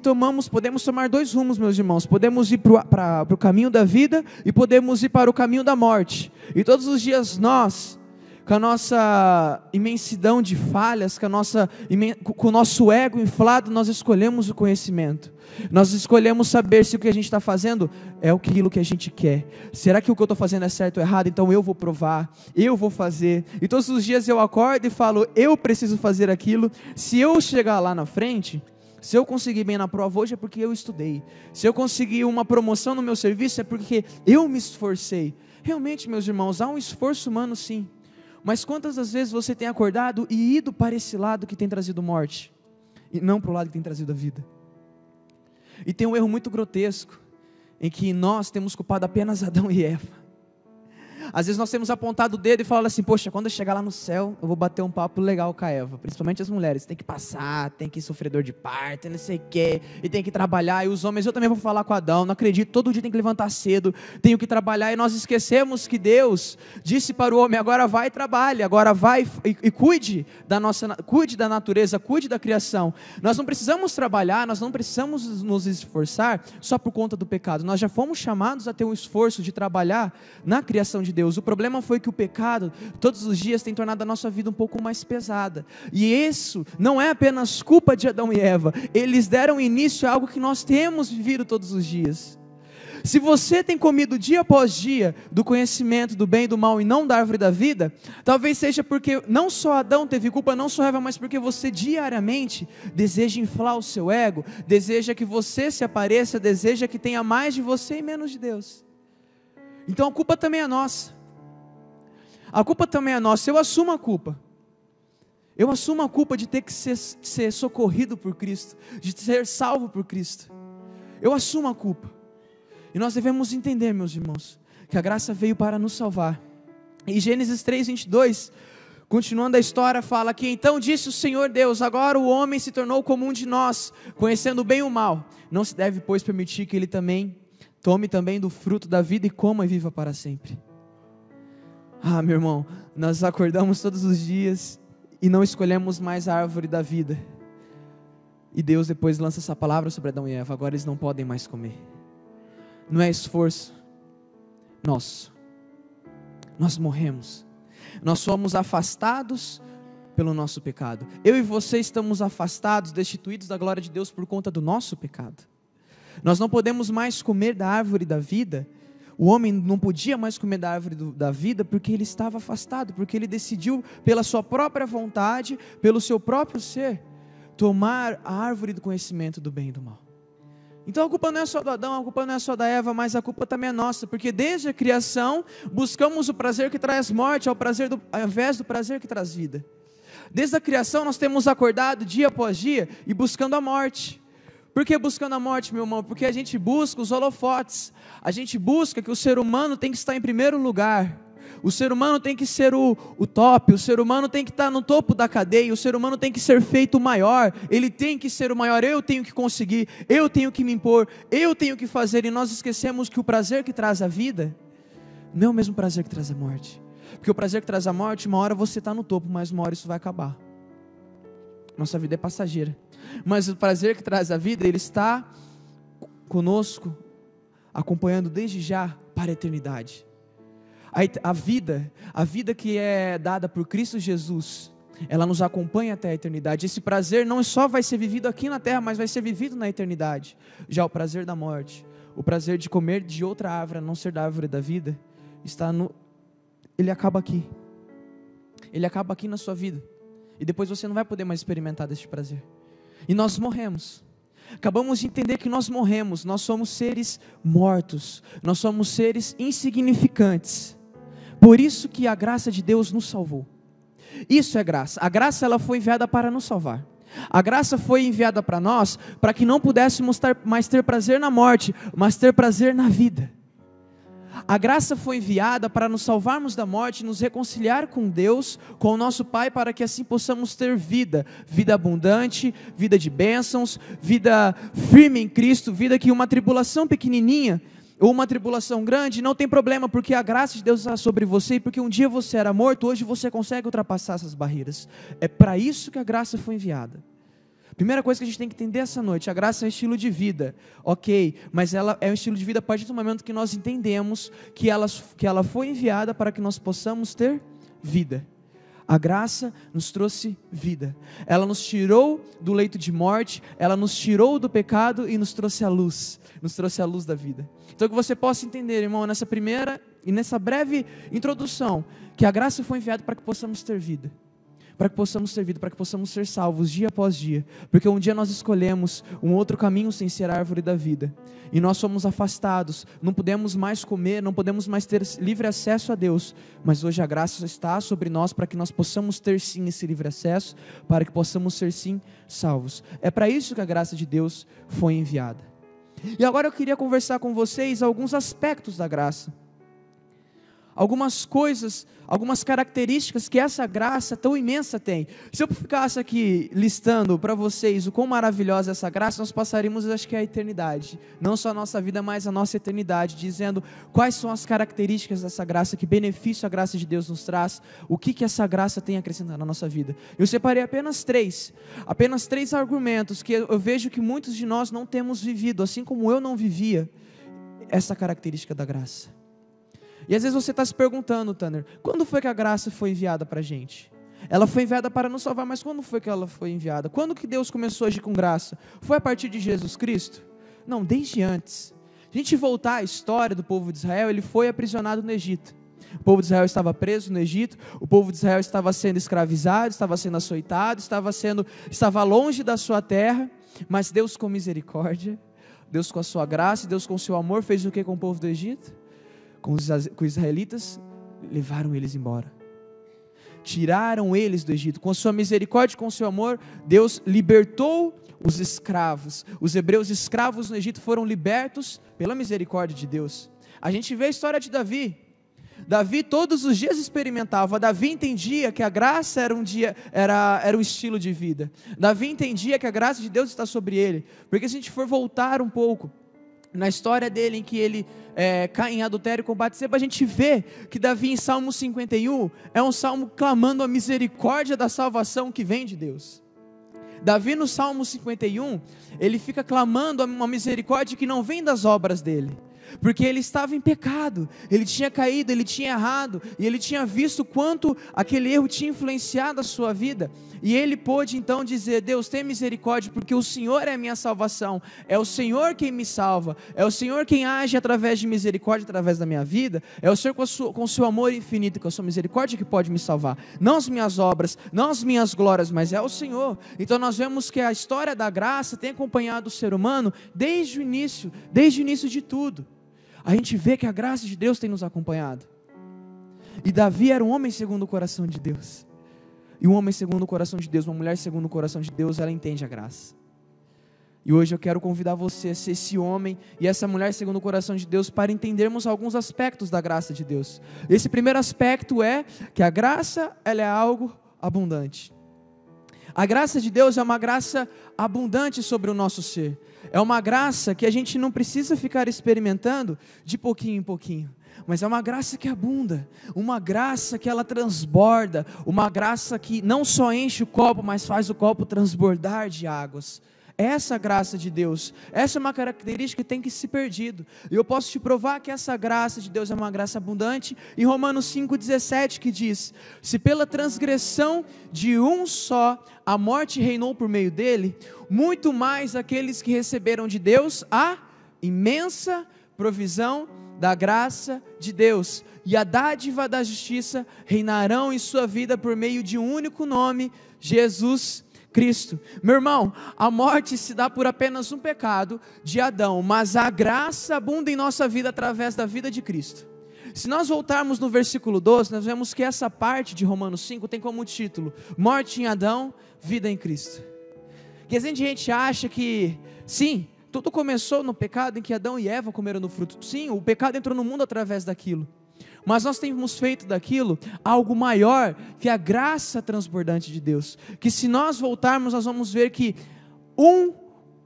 podemos tomar 2 rumos, meus irmãos. Podemos ir para o caminho da vida e podemos ir para o caminho da morte. E todos os dias nós, com a nossa imensidão de falhas, com o nosso ego inflado, nós escolhemos o conhecimento. Nós escolhemos saber se o que a gente está fazendo é aquilo que a gente quer. Será que o que eu estou fazendo é certo ou errado? Então eu vou provar, eu vou fazer. E todos os dias eu acordo e falo, eu preciso fazer aquilo. Se eu chegar lá na frente, se eu conseguir bem na prova hoje é porque eu estudei. Se eu conseguir uma promoção no meu serviço é porque eu me esforcei. Realmente, meus irmãos, há um esforço humano sim. Mas quantas das vezes você tem acordado e ido para esse lado que tem trazido morte, e não para o lado que tem trazido a vida? E tem um erro muito grotesco, em que nós temos culpado apenas Adão e Eva. Às vezes nós temos apontado o dedo e falado assim, poxa, quando eu chegar lá no céu, eu vou bater um papo legal com a Eva. Principalmente as mulheres, tem que passar, tem que ir sofredor de parto, não sei o quê, e tem que trabalhar. E os homens, eu também vou falar com Adão, não acredito, todo dia tem que levantar cedo, tenho que trabalhar. E nós esquecemos que Deus disse para o homem, agora vai e trabalhe, agora vai e cuide da natureza, cuide da criação. Nós não precisamos trabalhar, nós não precisamos nos esforçar só por conta do pecado. Nós já fomos chamados a ter um esforço de trabalhar na criação de Deus. O problema foi que o pecado, todos os dias, tem tornado a nossa vida um pouco mais pesada. E isso não é apenas culpa de Adão e Eva. Eles deram início a algo que nós temos vivido todos os dias. Se você tem comido dia após dia do conhecimento do bem e do mal e não da árvore da vida, talvez seja porque não só Adão teve culpa, não só Eva, mas porque você diariamente deseja inflar o seu ego, deseja que você se apareça, deseja que tenha mais de você e menos de Deus. Então a culpa também é nossa. A culpa também é nossa. Eu assumo a culpa. Eu assumo a culpa de ter que ser socorrido por Cristo, de ser salvo por Cristo. Eu assumo a culpa. E nós devemos entender, meus irmãos, que a graça veio para nos salvar. E Gênesis 3:22, continuando a história, fala que então disse o Senhor Deus, agora o homem se tornou como um de nós, conhecendo o bem e o mal. Não se deve, pois, permitir que ele também tome também do fruto da vida e coma e viva para sempre. Ah, meu irmão, nós acordamos todos os dias e não escolhemos mais a árvore da vida. E Deus depois lança essa palavra sobre Adão e Eva, agora eles não podem mais comer. Não é esforço nosso. Nós morremos. Nós somos afastados pelo nosso pecado. Eu e você estamos afastados, destituídos da glória de Deus por conta do nosso pecado. Nós não podemos mais comer da árvore da vida. O homem não podia mais comer da árvore da vida porque ele estava afastado, porque ele decidiu pela sua própria vontade, pelo seu próprio ser, tomar a árvore do conhecimento do bem e do mal. Então a culpa não é só do Adão, a culpa não é só da Eva, mas a culpa também é nossa, porque desde a criação buscamos o prazer que traz morte ao invés do prazer que traz vida. Desde a criação nós temos acordado dia após dia e buscando a morte. Por que buscando a morte, meu irmão? Porque a gente busca os holofotes, a gente busca que o ser humano tem que estar em primeiro lugar. O ser humano tem que ser o top, o ser humano tem que estar no topo da cadeia, o ser humano tem que ser feito maior, ele tem que ser o maior, eu tenho que conseguir, eu tenho que me impor, eu tenho que fazer, e nós esquecemos que o prazer que traz a vida, não é o mesmo prazer que traz a morte, porque o prazer que traz a morte, uma hora você está no topo, mas uma hora isso vai acabar, nossa vida é passageira, mas o prazer que traz a vida, ele está conosco, acompanhando desde já para a eternidade. A vida que é dada por Cristo Jesus, ela nos acompanha até a eternidade. Esse prazer não só vai ser vivido aqui na terra, mas vai ser vivido na eternidade. Já o prazer da morte, o prazer de comer de outra árvore, a não ser da árvore da vida, ele acaba aqui. Ele acaba aqui na sua vida. E depois você não vai poder mais experimentar deste prazer. E nós morremos. Acabamos de entender que nós morremos, nós somos seres mortos, nós somos seres insignificantes. Por isso que a graça de Deus nos salvou. Isso é graça. A graça ela foi enviada para nos salvar. A graça foi enviada para nós, para que não pudéssemos mais ter prazer na morte, mas ter prazer na vida. A graça foi enviada para nos salvarmos da morte, nos reconciliar com Deus, com o nosso Pai, para que assim possamos ter vida abundante, vida de bênçãos, vida firme em Cristo, vida que uma tribulação pequenininha ou uma tribulação grande não tem problema, porque a graça de Deus está sobre você, e porque um dia você era morto, hoje você consegue ultrapassar essas barreiras. É para isso que a graça foi enviada. Primeira coisa que a gente tem que entender essa noite, a graça é um estilo de vida, ok, mas ela é um estilo de vida a partir do momento que nós entendemos que ela foi enviada para que nós possamos ter vida. A graça nos trouxe vida, ela nos tirou do leito de morte, ela nos tirou do pecado e nos trouxe a luz da vida. Então que você possa entender, irmão, nessa primeira e nessa breve introdução, que a graça foi enviada para que possamos ter vida. Para que possamos ser vida, para que possamos ser salvos dia após dia, porque um dia nós escolhemos um outro caminho sem ser a árvore da vida, e nós somos afastados, não podemos mais comer, não podemos mais ter livre acesso a Deus, mas hoje a graça está sobre nós, para que nós possamos ter sim esse livre acesso, para que possamos ser sim salvos. É para isso que a graça de Deus foi enviada. E agora eu queria conversar com vocês alguns aspectos da graça, algumas coisas, algumas características que essa graça tão imensa tem. Se eu ficasse aqui listando para vocês o quão maravilhosa é essa graça, nós passaríamos, acho que a eternidade, não só a nossa vida, mas a nossa eternidade, dizendo quais são as características dessa graça, que benefício a graça de Deus nos traz, o que essa graça tem a acrescentar na nossa vida. Eu separei apenas três argumentos que eu vejo que muitos de nós não temos vivido, assim como eu não vivia essa característica da graça. E às vezes você está se perguntando, Tanner, quando foi que a graça foi enviada para a gente? Ela foi enviada para nos salvar, mas quando foi que ela foi enviada? Quando que Deus começou a agir com graça? Foi a partir de Jesus Cristo? Não, desde antes. Se a gente voltar à história do povo de Israel, ele foi aprisionado no Egito. O povo de Israel estava preso no Egito, o povo de Israel estava sendo escravizado, estava sendo açoitado, estava longe da sua terra, mas Deus com misericórdia, Deus com a sua graça, Deus com o seu amor, fez o que com o povo do Egito? Com os israelitas, levaram eles embora, tiraram eles do Egito, com a sua misericórdia, com o seu amor, Deus libertou os escravos, os hebreus escravos no Egito foram libertos pela misericórdia de Deus. A gente vê a história de Davi todos os dias experimentava, Davi entendia que a graça era um estilo de vida, Davi entendia que a graça de Deus está sobre ele, porque se a gente for voltar um pouco, na história dele em que ele cai em adultério com Batseba, a gente vê que Davi em Salmo 51, é um salmo clamando a misericórdia da salvação que vem de Deus. Davi no Salmo 51, ele fica clamando uma misericórdia que não vem das obras dele, porque ele estava em pecado, ele tinha caído, ele tinha errado, e ele tinha visto quanto aquele erro tinha influenciado a sua vida, e ele pôde então dizer: Deus, tem misericórdia, porque o Senhor é a minha salvação, é o Senhor quem me salva, é o Senhor quem age através de misericórdia, através da minha vida, é o Senhor com o seu amor infinito, com a sua misericórdia que pode me salvar, não as minhas obras, não as minhas glórias, mas é o Senhor. Então nós vemos que a história da graça tem acompanhado o ser humano desde o início de tudo. A gente vê que a graça de Deus tem nos acompanhado. E Davi era um homem segundo o coração de Deus. E um homem segundo o coração de Deus, uma mulher segundo o coração de Deus, ela entende a graça. E hoje eu quero convidar você a ser esse homem e essa mulher segundo o coração de Deus, para entendermos alguns aspectos da graça de Deus. Esse primeiro aspecto é que a graça, ela é algo abundante. A graça de Deus é uma graça abundante sobre o nosso ser. É uma graça que a gente não precisa ficar experimentando de pouquinho em pouquinho, mas é uma graça que abunda, uma graça que ela transborda, uma graça que não só enche o copo, mas faz o copo transbordar de águas. Essa graça de Deus, essa é uma característica que tem que se perdido. E eu posso te provar que essa graça de Deus é uma graça abundante em Romanos 5,17, que diz: se pela transgressão de um só a morte reinou por meio dele, muito mais aqueles que receberam de Deus a imensa provisão da graça de Deus e a dádiva da justiça reinarão em sua vida por meio de um único nome, Jesus Cristo. Meu irmão, a morte se dá por apenas um pecado de Adão, mas a graça abunda em nossa vida através da vida de Cristo. Se nós voltarmos no versículo 12, nós vemos que essa parte de Romanos 5 tem como título: morte em Adão, vida em Cristo. E a gente acha que, sim, tudo começou no pecado em que Adão e Eva comeram do fruto. Sim, o pecado entrou no mundo através daquilo. Mas nós temos feito daquilo algo maior, que a graça transbordante de Deus. Que se nós voltarmos, nós vamos ver que um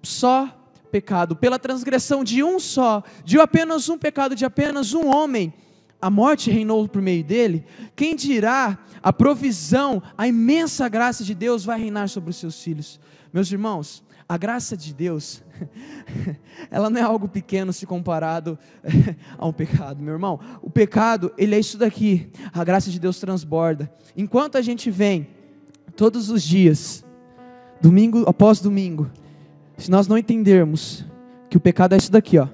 só pecado, pela transgressão de um só, de apenas um pecado, de apenas um homem, a morte reinou por meio dele. Quem dirá a provisão, a imensa graça de Deus vai reinar sobre os seus filhos. Meus irmãos, a graça de Deus, ela não é algo pequeno se comparado a um pecado, meu irmão. O pecado, ele é isso daqui, a graça de Deus transborda. Enquanto a gente vem, todos os dias, domingo após domingo, se nós não entendermos que o pecado é isso daqui, ó.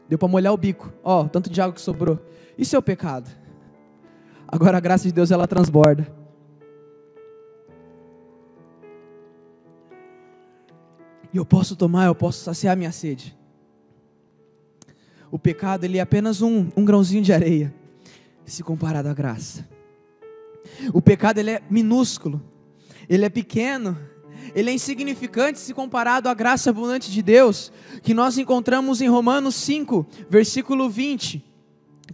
Deu para molhar o bico, ó, tanto de água que sobrou. Isso é o pecado. Agora a graça de Deus, ela transborda. E eu posso tomar, eu posso saciar minha sede. O pecado, ele é apenas um grãozinho de areia, se comparado à graça. O pecado, ele é minúsculo, ele é pequeno, ele é insignificante se comparado à graça abundante de Deus, que nós encontramos em Romanos 5, versículo 20.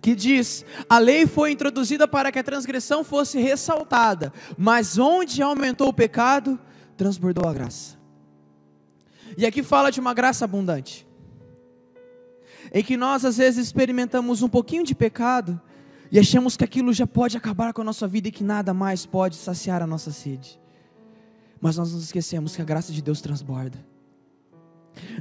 que diz: a lei foi introduzida para que a transgressão fosse ressaltada, mas onde aumentou o pecado, transbordou a graça. E aqui fala de uma graça abundante, em que nós às vezes experimentamos um pouquinho de pecado, e achamos que aquilo já pode acabar com a nossa vida, e que nada mais pode saciar a nossa sede. Mas nós nos esquecemos que a graça de Deus transborda.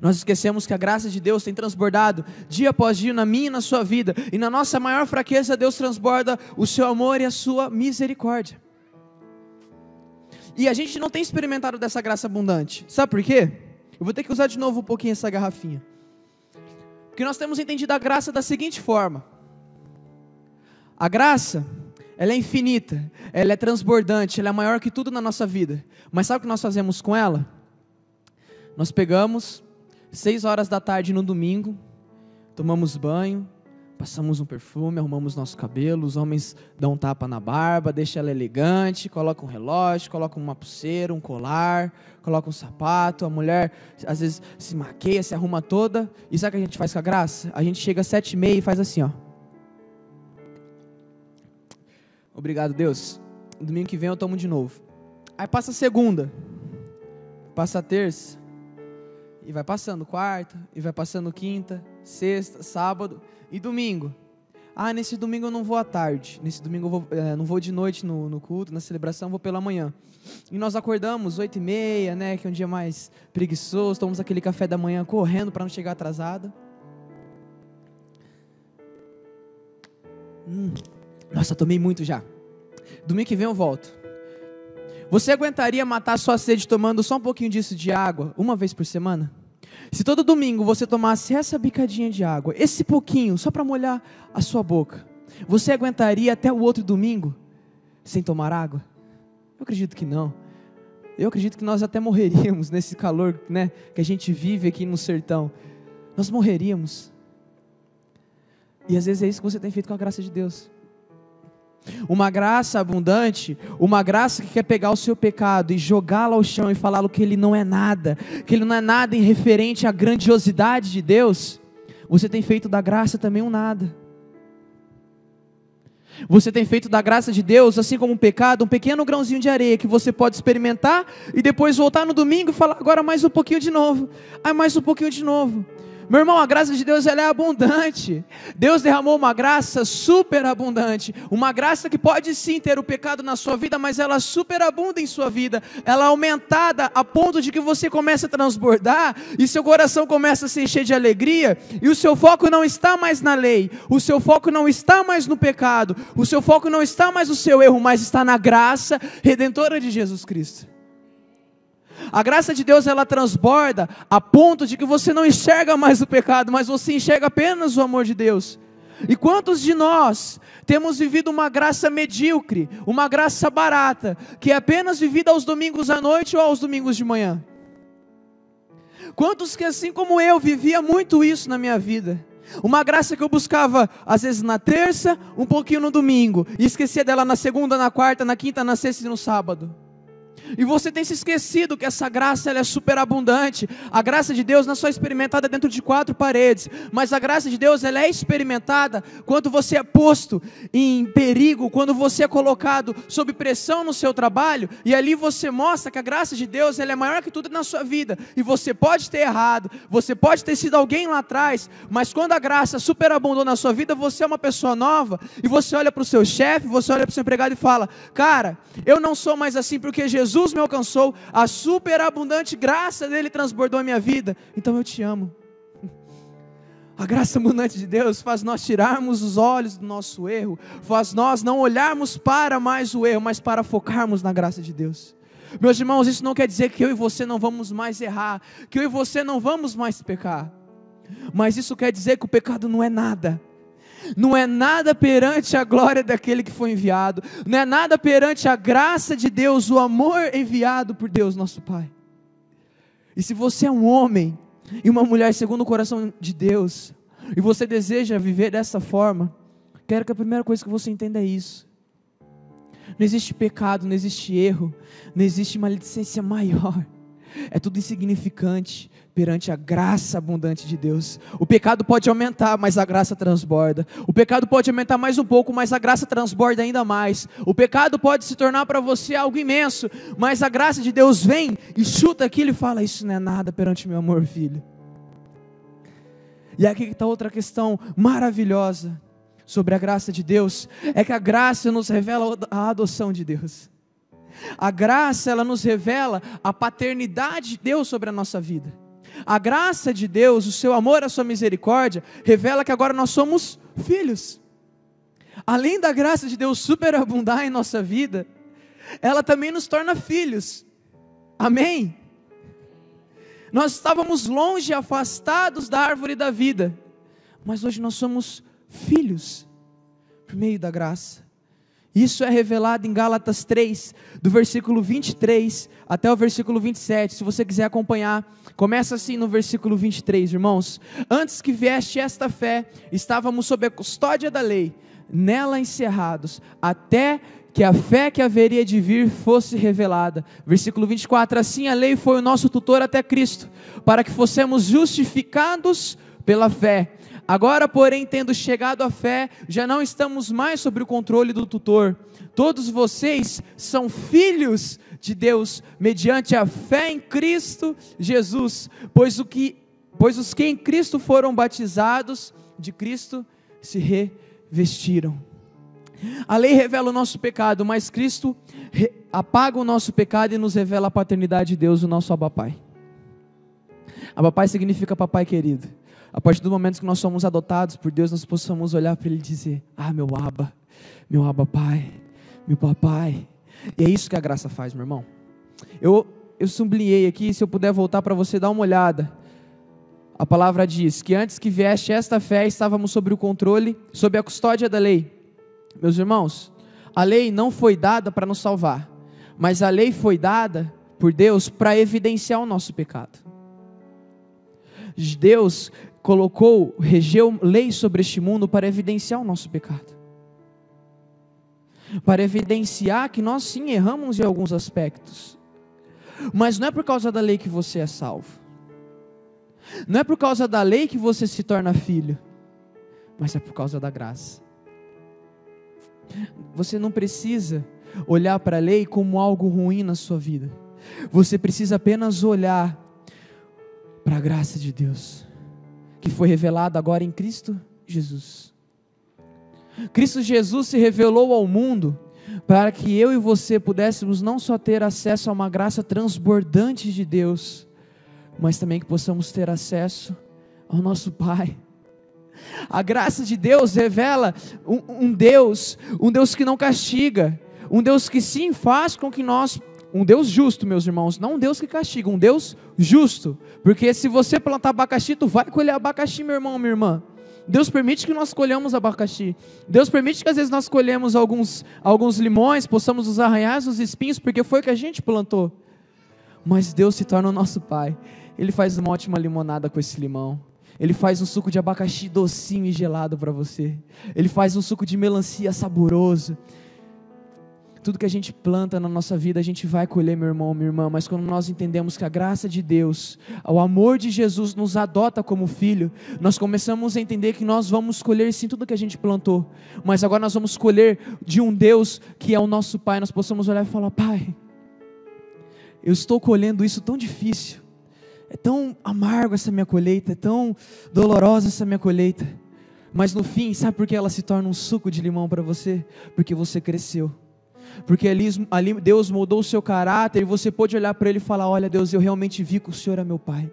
Nós esquecemos que a graça de Deus tem transbordado dia após dia na minha e na sua vida. E na nossa maior fraqueza, Deus transborda o seu amor e a sua misericórdia. E a gente não tem experimentado dessa graça abundante. Sabe por quê? Eu vou ter que usar de novo um pouquinho essa garrafinha. Porque nós temos entendido a graça da seguinte forma: a graça, ela é infinita, ela é transbordante, ela é maior que tudo na nossa vida. Mas sabe o que nós fazemos com ela? Nós pegamos 6 horas da tarde no domingo, tomamos banho, passamos um perfume, arrumamos nosso cabelo, os homens dão um tapa na barba, deixam ela elegante, colocam um relógio, colocam uma pulseira, um colar, colocam um sapato, a mulher às vezes se maqueia, se arruma toda, e sabe o que a gente faz com a graça? A gente chega às 7h30 e faz assim, ó. Obrigado, Deus. Domingo que vem eu tomo de novo. Aí passa a segunda, passa a terça, e vai passando quarta, e vai passando quinta, sexta, sábado e domingo. Ah, nesse domingo eu não vou à tarde, nesse domingo eu não vou de noite no culto, na celebração, vou pela manhã. E nós acordamos 8h30, né, que é um dia mais preguiçoso, tomamos aquele café da manhã correndo para não chegar atrasado. Nossa, tomei muito já. Domingo que vem eu volto. Você aguentaria matar a sua sede tomando só um pouquinho disso de água, uma vez por semana? Se todo domingo você tomasse essa bicadinha de água, esse pouquinho, só para molhar a sua boca, você aguentaria até o outro domingo sem tomar água? Eu acredito que não. Eu acredito que nós até morreríamos nesse calor, né, que a gente vive aqui no sertão. Nós morreríamos. E às vezes é isso que você tem feito com a graça de Deus. Uma graça abundante, uma graça que quer pegar o seu pecado e jogá-lo ao chão e falá-lo que ele não é nada, que ele não é nada em referente à grandiosidade de Deus. Você tem feito da graça também um nada. Você tem feito da graça de Deus, assim como um pecado, um pequeno grãozinho de areia que você pode experimentar e depois voltar no domingo e falar: agora mais um pouquinho de novo, mais um pouquinho de novo. Meu irmão, a graça de Deus, ela é abundante. Deus derramou uma graça super abundante, uma graça que pode sim ter o pecado na sua vida, mas ela superabunda em sua vida, ela é aumentada a ponto de que você começa a transbordar, e seu coração começa a se encher de alegria, e o seu foco não está mais na lei, o seu foco não está mais no pecado, o seu foco não está mais no seu erro, mas está na graça redentora de Jesus Cristo. A graça de Deus, ela transborda a ponto de que você não enxerga mais o pecado, mas você enxerga apenas o amor de Deus. E quantos de nós temos vivido uma graça medíocre, uma graça barata, que é apenas vivida aos domingos à noite ou aos domingos de manhã? Quantos que assim como eu vivia muito isso na minha vida? Uma graça que eu buscava às vezes na terça, um pouquinho no domingo, e esquecia dela na segunda, na quarta, na quinta, na sexta e no sábado. E você tem se esquecido que essa graça, ela é superabundante. A graça de Deus não é só experimentada dentro de 4 paredes, mas a graça de Deus, ela é experimentada quando você é posto em perigo, quando você é colocado sob pressão no seu trabalho, e ali você mostra que a graça de Deus, ela é maior que tudo na sua vida. E você pode ter errado, você pode ter sido alguém lá atrás, mas quando a graça superabundou na sua vida, você é uma pessoa nova, e você olha para o seu chefe, você olha para o seu empregado e fala: cara, eu não sou mais assim porque Jesus me alcançou, a superabundante graça dele transbordou a minha vida, então eu te amo. A graça abundante de Deus faz nós tirarmos os olhos do nosso erro, faz nós não olharmos para mais o erro, mas para focarmos na graça de Deus. Meus irmãos, isso não quer dizer que eu e você não vamos mais errar, que eu e você não vamos mais pecar, mas isso quer dizer que o pecado não é nada. Não é nada perante a glória daquele que foi enviado, não é nada perante a graça de Deus, o amor enviado por Deus nosso Pai. E se você é um homem e uma mulher segundo o coração de Deus, e você deseja viver dessa forma, quero que a primeira coisa que você entenda é isso: não existe pecado, não existe erro, não existe maledicência maior é tudo insignificante perante a graça abundante de Deus. O pecado pode aumentar, mas a graça transborda. O pecado pode aumentar mais um pouco, mas a graça transborda ainda mais. O pecado pode se tornar para você algo imenso, mas a graça de Deus vem e chuta aquilo e fala: isso não é nada perante o meu amor, filho. E aqui está outra questão maravilhosa sobre a graça de Deus, é que a graça nos revela a adoção de Deus. A graça, ela nos revela a paternidade de Deus sobre a nossa vida. A graça de Deus, o seu amor, a sua misericórdia, revela que agora nós somos filhos. Além da graça de Deus superabundar em nossa vida, ela também nos torna filhos. Amém? Nós estávamos longe, afastados da árvore da vida, mas hoje nós somos filhos, por meio da graça. Isso é revelado em Gálatas 3, do versículo 23 até o versículo 27, se você quiser acompanhar. Começa assim no versículo 23, irmãos: antes que viesse esta fé, estávamos sob a custódia da lei, nela encerrados, até que a fé que haveria de vir fosse revelada. Versículo 24, assim a lei foi o nosso tutor até Cristo, para que fossemos justificados pela fé. Agora, porém, tendo chegado à fé, já não estamos mais sob o controle do tutor. Todos vocês são filhos de Deus, mediante a fé em Cristo Jesus, pois os que em Cristo foram batizados, de Cristo se revestiram. A lei revela o nosso pecado, mas Cristo apaga o nosso pecado e nos revela a paternidade de Deus, o nosso Abba Pai. Abba Pai significa papai querido. A partir do momento que nós somos adotados por Deus, nós possamos olhar para Ele e dizer: ah, meu Abba Pai, meu papai. E é isso que a graça faz, meu irmão. Eu sublinhei aqui, se eu puder voltar para você dar uma olhada. A palavra diz que antes que viesse esta fé, estávamos sob o controle, sob a custódia da lei. Meus irmãos, a lei não foi dada para nos salvar, mas a lei foi dada por Deus para evidenciar o nosso pecado. Deus regeu lei sobre este mundo para evidenciar o nosso pecado, para evidenciar que nós sim erramos em alguns aspectos, mas não é por causa da lei que você é salvo, não é por causa da lei que você se torna filho, mas é por causa da graça. Você não precisa olhar para a lei como algo ruim na sua vida, você precisa apenas olhar para a graça de Deus, que foi revelada agora em Cristo Jesus. Cristo Jesus se revelou ao mundo para que eu e você pudéssemos não só ter acesso a uma graça transbordante de Deus, mas também que possamos ter acesso ao nosso Pai. A graça de Deus revela um Deus que não castiga, um Deus que sim faz com que nós... Um Deus justo, meus irmãos, não um Deus que castiga, um Deus justo, porque se você plantar abacaxi, tu vai colher abacaxi, meu irmão, minha irmã. Deus permite que nós colhamos abacaxi, Deus permite que às vezes nós colhemos alguns limões, possamos os arranhar os espinhos, porque foi o que a gente plantou, mas Deus se torna o nosso Pai. Ele faz uma ótima limonada com esse limão, Ele faz um suco de abacaxi docinho e gelado para você, Ele faz um suco de melancia saboroso. Tudo que a gente planta na nossa vida, a gente vai colher, meu irmão, minha irmã, mas quando nós entendemos que a graça de Deus, o amor de Jesus nos adota como filho, nós começamos a entender que nós vamos colher sim tudo que a gente plantou, mas agora nós vamos colher de um Deus que é o nosso Pai. Nós possamos olhar e falar: Pai, eu estou colhendo isso tão difícil, é tão amargo essa minha colheita, é tão dolorosa essa minha colheita, mas no fim, sabe por que ela se torna um suco de limão para você? Porque você cresceu. Porque ali Deus moldou o seu caráter e você pôde olhar para Ele e falar: olha Deus, eu realmente vi que o Senhor é meu Pai,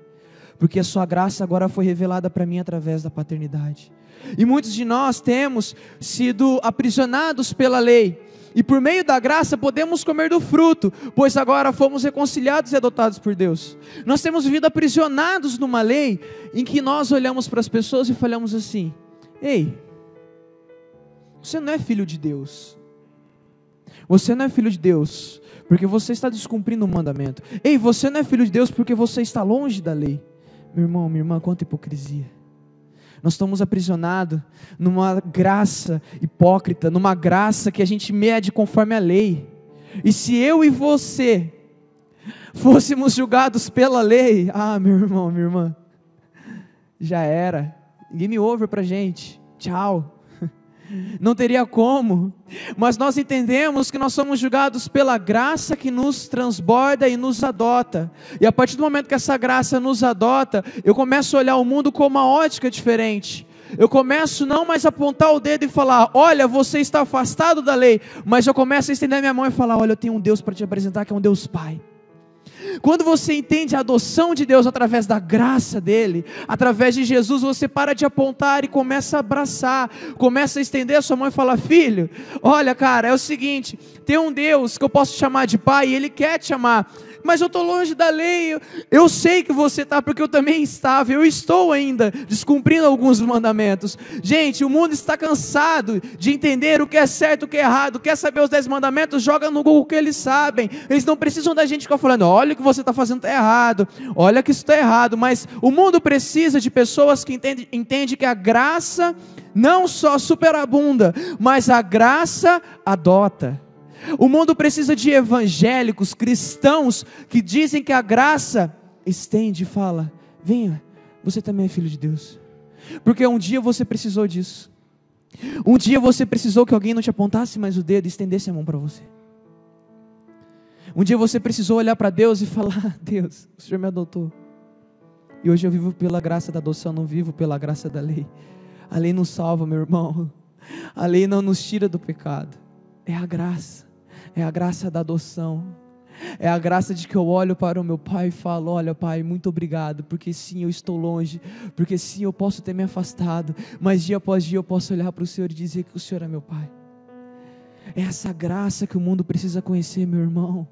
porque a sua graça agora foi revelada para mim através da paternidade. E muitos de nós temos sido aprisionados pela lei, e por meio da graça podemos comer do fruto, pois agora fomos reconciliados e adotados por Deus. Nós temos vivido aprisionados numa lei em que nós olhamos para as pessoas e falamos assim: ei, você não é filho de Deus. Você não é filho de Deus porque você está descumprindo o mandamento. Ei, você não é filho de Deus porque você está longe da lei. Meu irmão, minha irmã, quanta hipocrisia. Nós estamos aprisionados numa graça hipócrita, numa graça que a gente mede conforme a lei. E se eu e você fôssemos julgados pela lei, meu irmão, minha irmã, já era, game over pra gente, tchau. Não teria como, mas nós entendemos que nós somos julgados pela graça que nos transborda e nos adota, e a partir do momento que essa graça nos adota, eu começo a olhar o mundo com uma ótica diferente, eu começo não mais a apontar o dedo e falar, olha, você está afastado da lei, mas eu começo a estender minha mão e falar, olha, eu tenho um Deus para te apresentar que é um Deus Pai. Quando você entende a adoção de Deus através da graça dele, através de Jesus, você para de apontar e começa a abraçar, começa a estender a sua mão e falar, filho, olha cara, é o seguinte, tem um Deus que eu posso chamar de Pai e Ele quer te chamar, mas eu estou longe da lei, eu sei que você está, porque eu também estava, eu estou ainda descumprindo alguns mandamentos. Gente, o mundo está cansado de entender o que é certo e o que é errado. Quer saber os 10 mandamentos? Joga no Google que eles sabem, eles não precisam da gente ficar falando, olha o que você está fazendo está errado, olha que isso está errado, mas o mundo precisa de pessoas que entendem que a graça não só superabunda, mas a graça adota. O mundo precisa de evangélicos, cristãos, que dizem que a graça estende e fala, venha, você também é filho de Deus, porque um dia você precisou disso, um dia você precisou que alguém não te apontasse mais o dedo e estendesse a mão para você, um dia você precisou olhar para Deus e falar, Deus, o Senhor me adotou, e hoje eu vivo pela graça da adoção, não vivo pela graça da lei. A lei não salva, meu irmão, a lei não nos tira do pecado, é a graça. É a graça da adoção, é a graça de que eu olho para o meu pai e falo, olha pai, muito obrigado, porque sim, eu estou longe, porque sim, eu posso ter me afastado, mas dia após dia eu posso olhar para o Senhor e dizer que o Senhor é meu pai. É essa graça que o mundo precisa conhecer, meu irmão,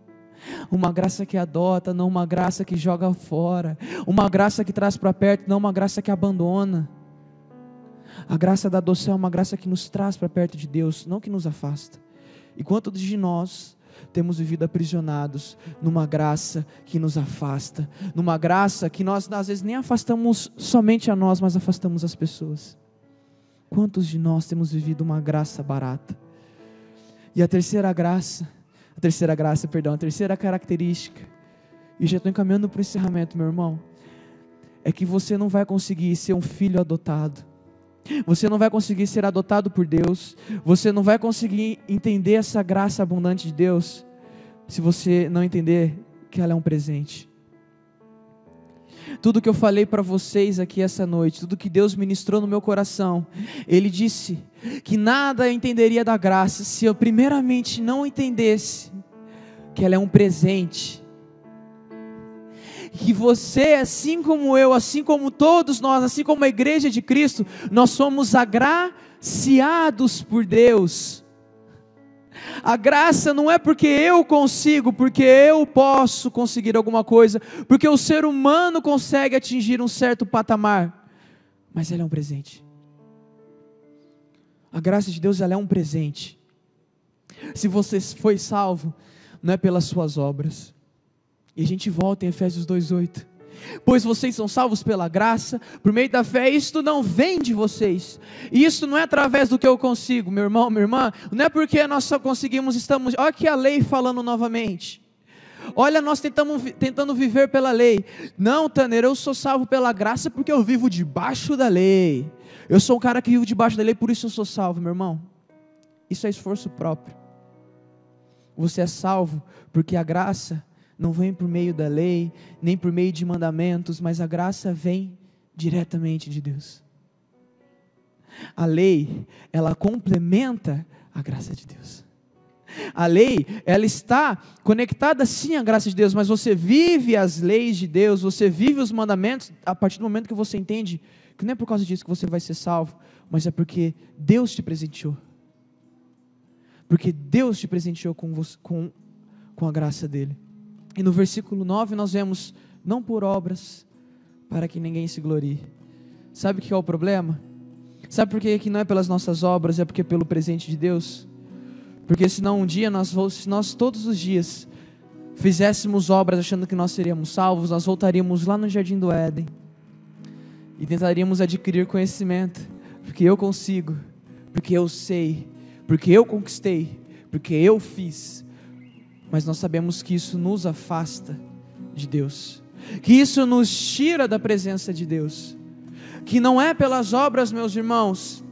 uma graça que adota, não uma graça que joga fora, uma graça que traz para perto, não uma graça que abandona. A graça da adoção é uma graça que nos traz para perto de Deus, não que nos afasta. E quantos de nós temos vivido aprisionados numa graça que nos afasta, numa graça que nós às vezes nem afastamos somente a nós, mas afastamos as pessoas. Quantos de nós temos vivido uma graça barata? E a terceira característica, e já estou encaminhando para o encerramento, meu irmão, é que você não vai conseguir ser um filho adotado. Você não vai conseguir ser adotado por Deus, você não vai conseguir entender essa graça abundante de Deus, se você não entender que ela é um presente. Tudo que eu falei para vocês aqui essa noite, tudo que Deus ministrou no meu coração, Ele disse que nada eu entenderia da graça, se eu primeiramente não entendesse que ela é um presente, que você, assim como eu, assim como todos nós, assim como a igreja de Cristo, nós somos agraciados por Deus. A graça não é porque eu consigo, porque eu posso conseguir alguma coisa, porque o ser humano consegue atingir um certo patamar, mas ela é um presente. A graça de Deus, ela é um presente. Se você foi salvo, não é pelas suas obras. E a gente volta em Efésios 2:8. Pois vocês são salvos pela graça, por meio da fé, isto não vem de vocês. E isso não é através do que eu consigo, meu irmão, minha irmã, não é porque nós só conseguimos, olha aqui a lei falando novamente. Olha nós tentando viver pela lei. Não, Tanner, eu sou salvo pela graça porque eu vivo debaixo da lei. Eu sou um cara que vive debaixo da lei, por isso eu sou salvo, meu irmão. Isso é esforço próprio. Você é salvo porque a graça não vem por meio da lei, nem por meio de mandamentos, mas a graça vem diretamente de Deus. A lei, ela complementa a graça de Deus. A lei, ela está conectada sim à graça de Deus, mas você vive as leis de Deus, você vive os mandamentos a partir do momento que você entende que não é por causa disso que você vai ser salvo, mas é porque Deus te presenteou. Porque Deus te presenteou com a graça dele. E no versículo 9 nós vemos, não por obras, para que ninguém se glorie. Sabe o que é o problema? Sabe por que não é pelas nossas obras, é porque é pelo presente de Deus? Porque senão um dia, se nós todos os dias fizéssemos obras achando que nós seríamos salvos, nós voltaríamos lá no Jardim do Éden e tentaríamos adquirir conhecimento, porque eu consigo, porque eu sei, porque eu conquistei, porque eu fiz. mas nós sabemos que isso nos afasta de Deus, que isso nos tira da presença de Deus, que não é pelas obras, meus irmãos,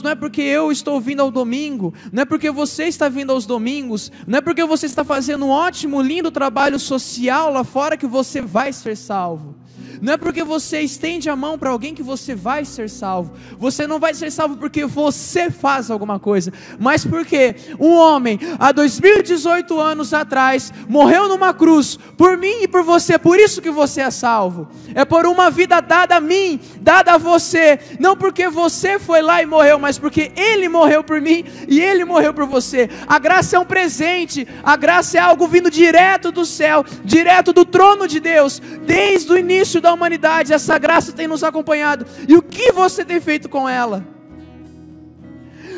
não é porque eu estou vindo ao domingo, não é porque você está vindo aos domingos, não é porque você está fazendo um ótimo, lindo trabalho social lá fora que você vai ser salvo. Não é porque você estende a mão para alguém que você vai ser salvo. Você não vai ser salvo porque você faz alguma coisa, mas porque um homem, há 2018 anos atrás, morreu numa cruz, por mim e por você. Por isso que você é salvo. É por uma vida dada a mim, dada a você. Não porque você foi lá e morreu, mas porque Ele morreu por mim e Ele morreu por você. A graça é um presente. A graça é algo vindo direto do céu, direto do trono de Deus. Desde o início da humanidade, essa graça tem nos acompanhado. E o que você tem feito com ela?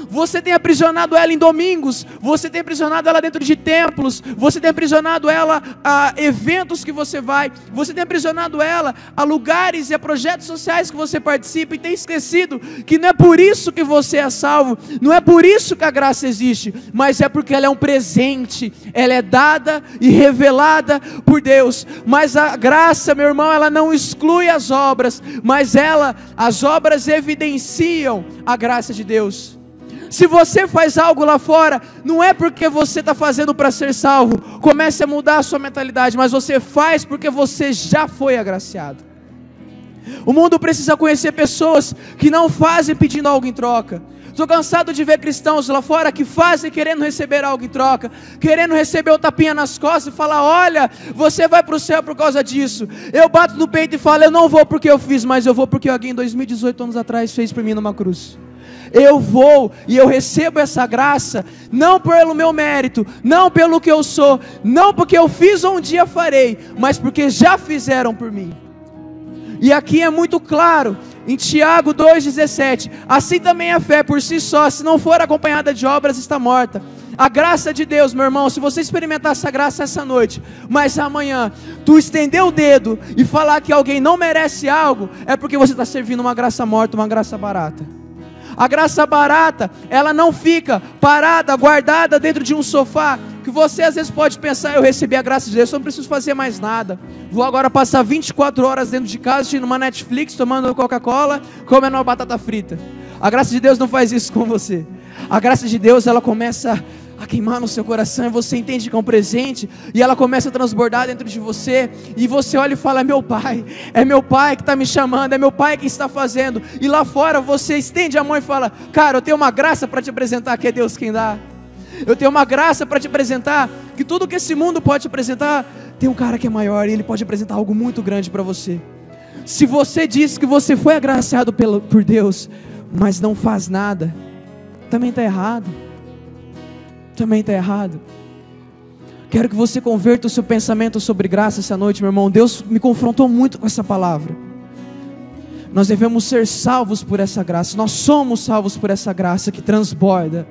Você tem aprisionado ela em domingos, você tem aprisionado ela dentro de templos, você tem aprisionado ela a eventos que você vai, você tem aprisionado ela a lugares e a projetos sociais que você participa, e tem esquecido que não é por isso que você é salvo, não é por isso que a graça existe, mas é porque ela é um presente, ela é dada e revelada por Deus. Mas a graça, meu irmão, ela não exclui as obras, mas as obras evidenciam a graça de Deus. Se você faz algo lá fora, não é porque você está fazendo para ser salvo. Comece a mudar a sua mentalidade, mas você faz porque você já foi agraciado. O mundo precisa conhecer pessoas que não fazem pedindo algo em troca. Estou cansado de ver cristãos lá fora que fazem querendo receber algo em troca, querendo receber o tapinha nas costas e falar: olha, você vai para o céu por causa disso. Eu bato no peito e falo: eu não vou porque eu fiz, mas eu vou porque alguém 2018 anos atrás fez por mim numa cruz. Eu vou e eu recebo essa graça, não pelo meu mérito, não pelo que eu sou, não porque eu fiz ou um dia farei, mas porque já fizeram por mim. E aqui é muito claro, em Tiago 2,17, assim também a fé por si só, se não for acompanhada de obras, está morta. A graça de Deus, meu irmão, se você experimentar essa graça essa noite, mas amanhã tu estender o dedo e falar que alguém não merece algo, é porque você está servindo uma graça morta, uma graça barata. A graça barata, ela não fica parada, guardada dentro de um sofá, que você às vezes pode pensar: eu recebi a graça de Deus, eu não preciso fazer mais nada, vou agora passar 24 horas dentro de casa, assistindo uma Netflix, tomando Coca-Cola, comendo uma batata frita. A graça de Deus não faz isso com você. A graça de Deus, ela começa a queimar no seu coração, e você entende que é um presente, e ela começa a transbordar dentro de você, e você olha e fala: é meu pai que está me chamando, é meu pai que está fazendo. E lá fora você estende a mão e fala: cara, eu tenho uma graça para te apresentar, que é Deus quem dá. Eu tenho uma graça para te apresentar, que tudo que esse mundo pode te apresentar, tem um cara que é maior, e ele pode apresentar algo muito grande para você. Se você diz que você foi agraciado por Deus, mas não faz nada, também está errado. Também está errado. Quero que você converta o seu pensamento sobre graça essa noite, meu irmão. Deus me confrontou muito com essa palavra. Nós devemos ser salvos por essa graça. Nós somos salvos por essa graça que transborda.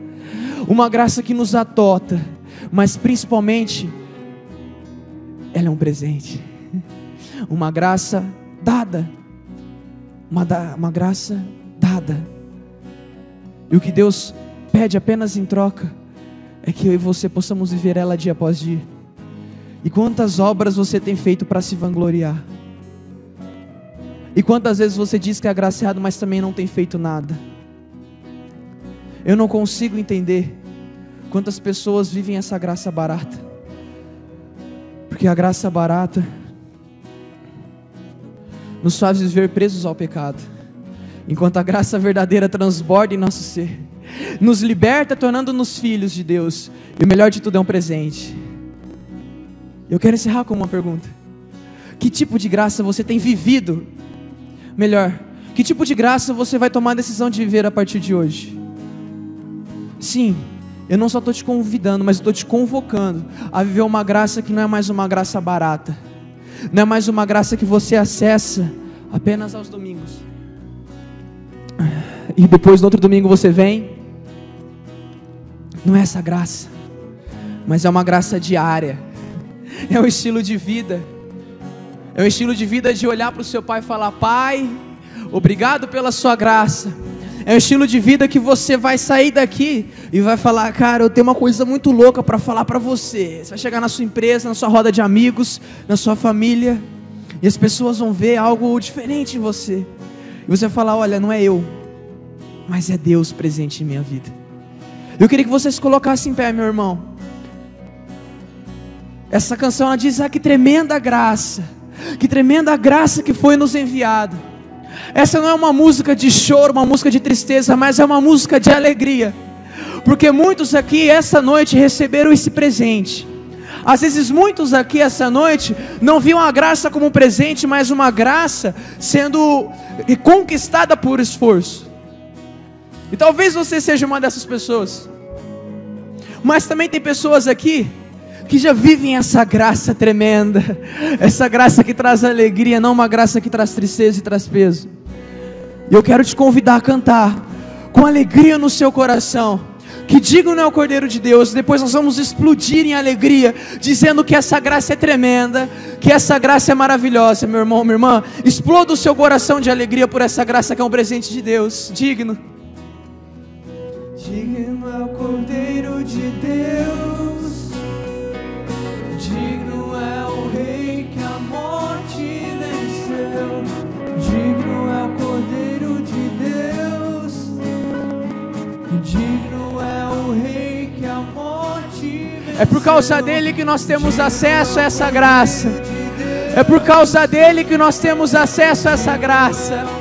Uma graça que nos adota, mas principalmente ela é um presente. Uma graça dada. Uma graça dada. E o que Deus pede apenas em troca é que eu e você possamos viver ela dia após dia. E quantas obras você tem feito para se vangloriar? E quantas vezes você diz que é agraciado, mas também não tem feito nada? Eu não consigo entender quantas pessoas vivem essa graça barata. Porque a graça barata nos faz viver presos ao pecado, enquanto a graça verdadeira transborda em nosso ser, nos liberta, tornando-nos filhos de Deus. E o melhor de tudo é um presente. Eu quero encerrar com uma pergunta: que tipo de graça você tem vivido? Melhor, que tipo de graça você vai tomar a decisão de viver a partir de hoje? Sim, eu não só estou te convidando, mas estou te convocando a viver uma graça que não é mais uma graça barata, não é mais uma graça que você acessa apenas aos domingos, e depois no outro domingo você vem. Não é essa graça, mas é uma graça diária. É um estilo de vida. É um estilo de vida de olhar para o seu pai e falar: pai, obrigado pela sua graça. É um estilo de vida que você vai sair daqui e vai falar: cara, eu tenho uma coisa muito louca para falar para você. Você vai chegar na sua empresa, na sua roda de amigos, na sua família, e as pessoas vão ver algo diferente em você. E você vai falar: olha, não é eu, mas é Deus presente em minha vida. Eu queria que você se colocasse em pé, meu irmão. Essa canção, ela diz: ah, que tremenda graça que foi nos enviada. Essa não é uma música de choro, uma música de tristeza, mas é uma música de alegria, porque muitos aqui essa noite receberam esse presente. Às vezes muitos aqui essa noite não viam a graça como um presente, mas uma graça sendo conquistada por esforço. E talvez você seja uma dessas pessoas. Mas também tem pessoas aqui que já vivem essa graça tremenda, essa graça que traz alegria, não uma graça que traz tristeza e traz peso. E eu quero te convidar a cantar com alegria no seu coração, que digno é o Cordeiro de Deus. Depois nós vamos explodir em alegria, dizendo que essa graça é tremenda, que essa graça é maravilhosa. Meu irmão, minha irmã, exploda o seu coração de alegria por essa graça que é um presente de Deus. Digno é o Cordeiro de Deus, digno é o Rei que a morte venceu, digno é o Cordeiro de Deus, digno é o Rei que a morte venceu. É por causa dele que nós temos acesso a essa graça, é por causa dele que nós temos acesso a essa graça.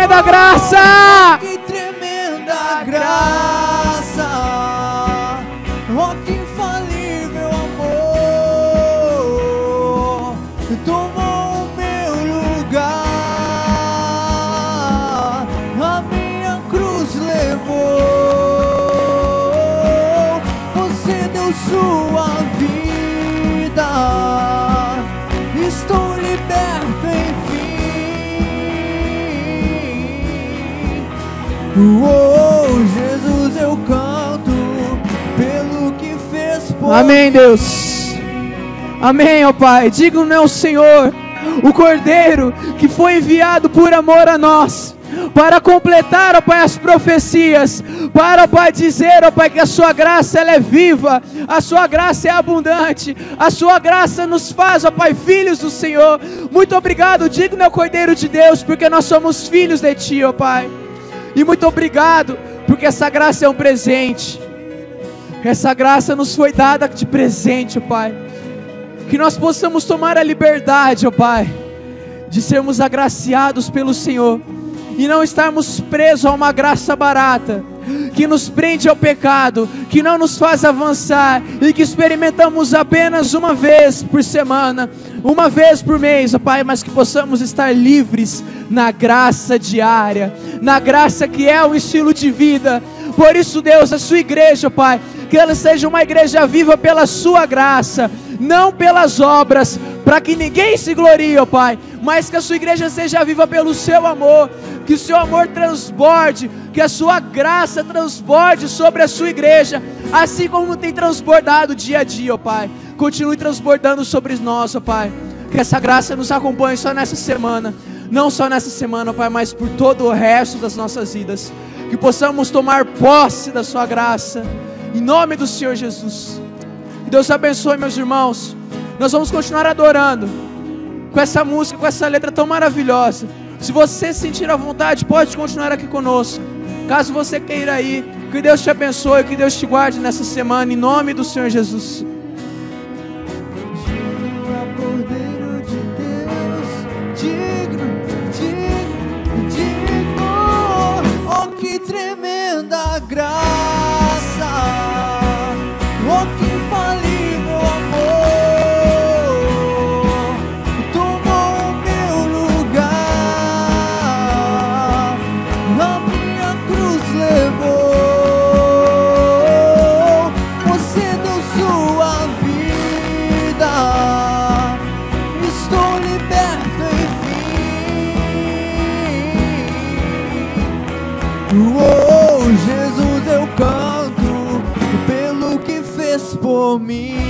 Da graça, que tremenda graça, oh que infalível amor, tomou o meu lugar, a minha cruz levou, você deu sua vida, estou liberto enfim. Oh, Jesus, eu canto pelo que fez por mim. Amém, Deus. Amém, ó Pai. Digno é o Senhor, o Cordeiro que foi enviado por amor a nós, para completar, ó Pai, as profecias, para, ó Pai, dizer, ó Pai, que a sua graça ela é viva, a sua graça é abundante, a sua graça nos faz, ó Pai, filhos do Senhor. Muito obrigado, digno é o Cordeiro de Deus, porque nós somos filhos de Ti, ó Pai. E muito obrigado, porque essa graça é um presente. Essa graça nos foi dada de presente, ó Pai. Que nós possamos tomar a liberdade, ó Pai, de sermos agraciados pelo Senhor, e não estarmos presos a uma graça barata, que nos prende ao pecado, que não nos faz avançar, e que experimentamos apenas uma vez por semana, uma vez por mês, ó Pai, mas que possamos estar livres na graça diária, na graça que é o estilo de vida. Por isso, Deus, a sua igreja, ó Pai, que ela seja uma igreja viva pela sua graça, não pelas obras, para que ninguém se glorie, ó Pai, mas que a sua igreja seja viva pelo seu amor, que o seu amor transborde, que a sua graça transborde sobre a sua igreja, assim como tem transbordado dia a dia, ó Pai. Continue transbordando sobre nós, ó Pai, que essa graça nos acompanhe só nessa semana, não só nessa semana, ó Pai, mas por todo o resto das nossas vidas, que possamos tomar posse da sua graça, em nome do Senhor Jesus. Deus abençoe, meus irmãos. Nós vamos continuar adorando com essa música, com essa letra tão maravilhosa. Se você sentir a vontade, pode continuar aqui conosco. Caso você queira ir, que Deus te abençoe, que Deus te guarde nessa semana, em nome do Senhor Jesus. Oh, que tremenda graça, oh, que infalível amor, tomou o meu lugar, a minha cruz levou, você deu sua vida, estou liberto enfim. Oh, Jesus, eu canto por mim.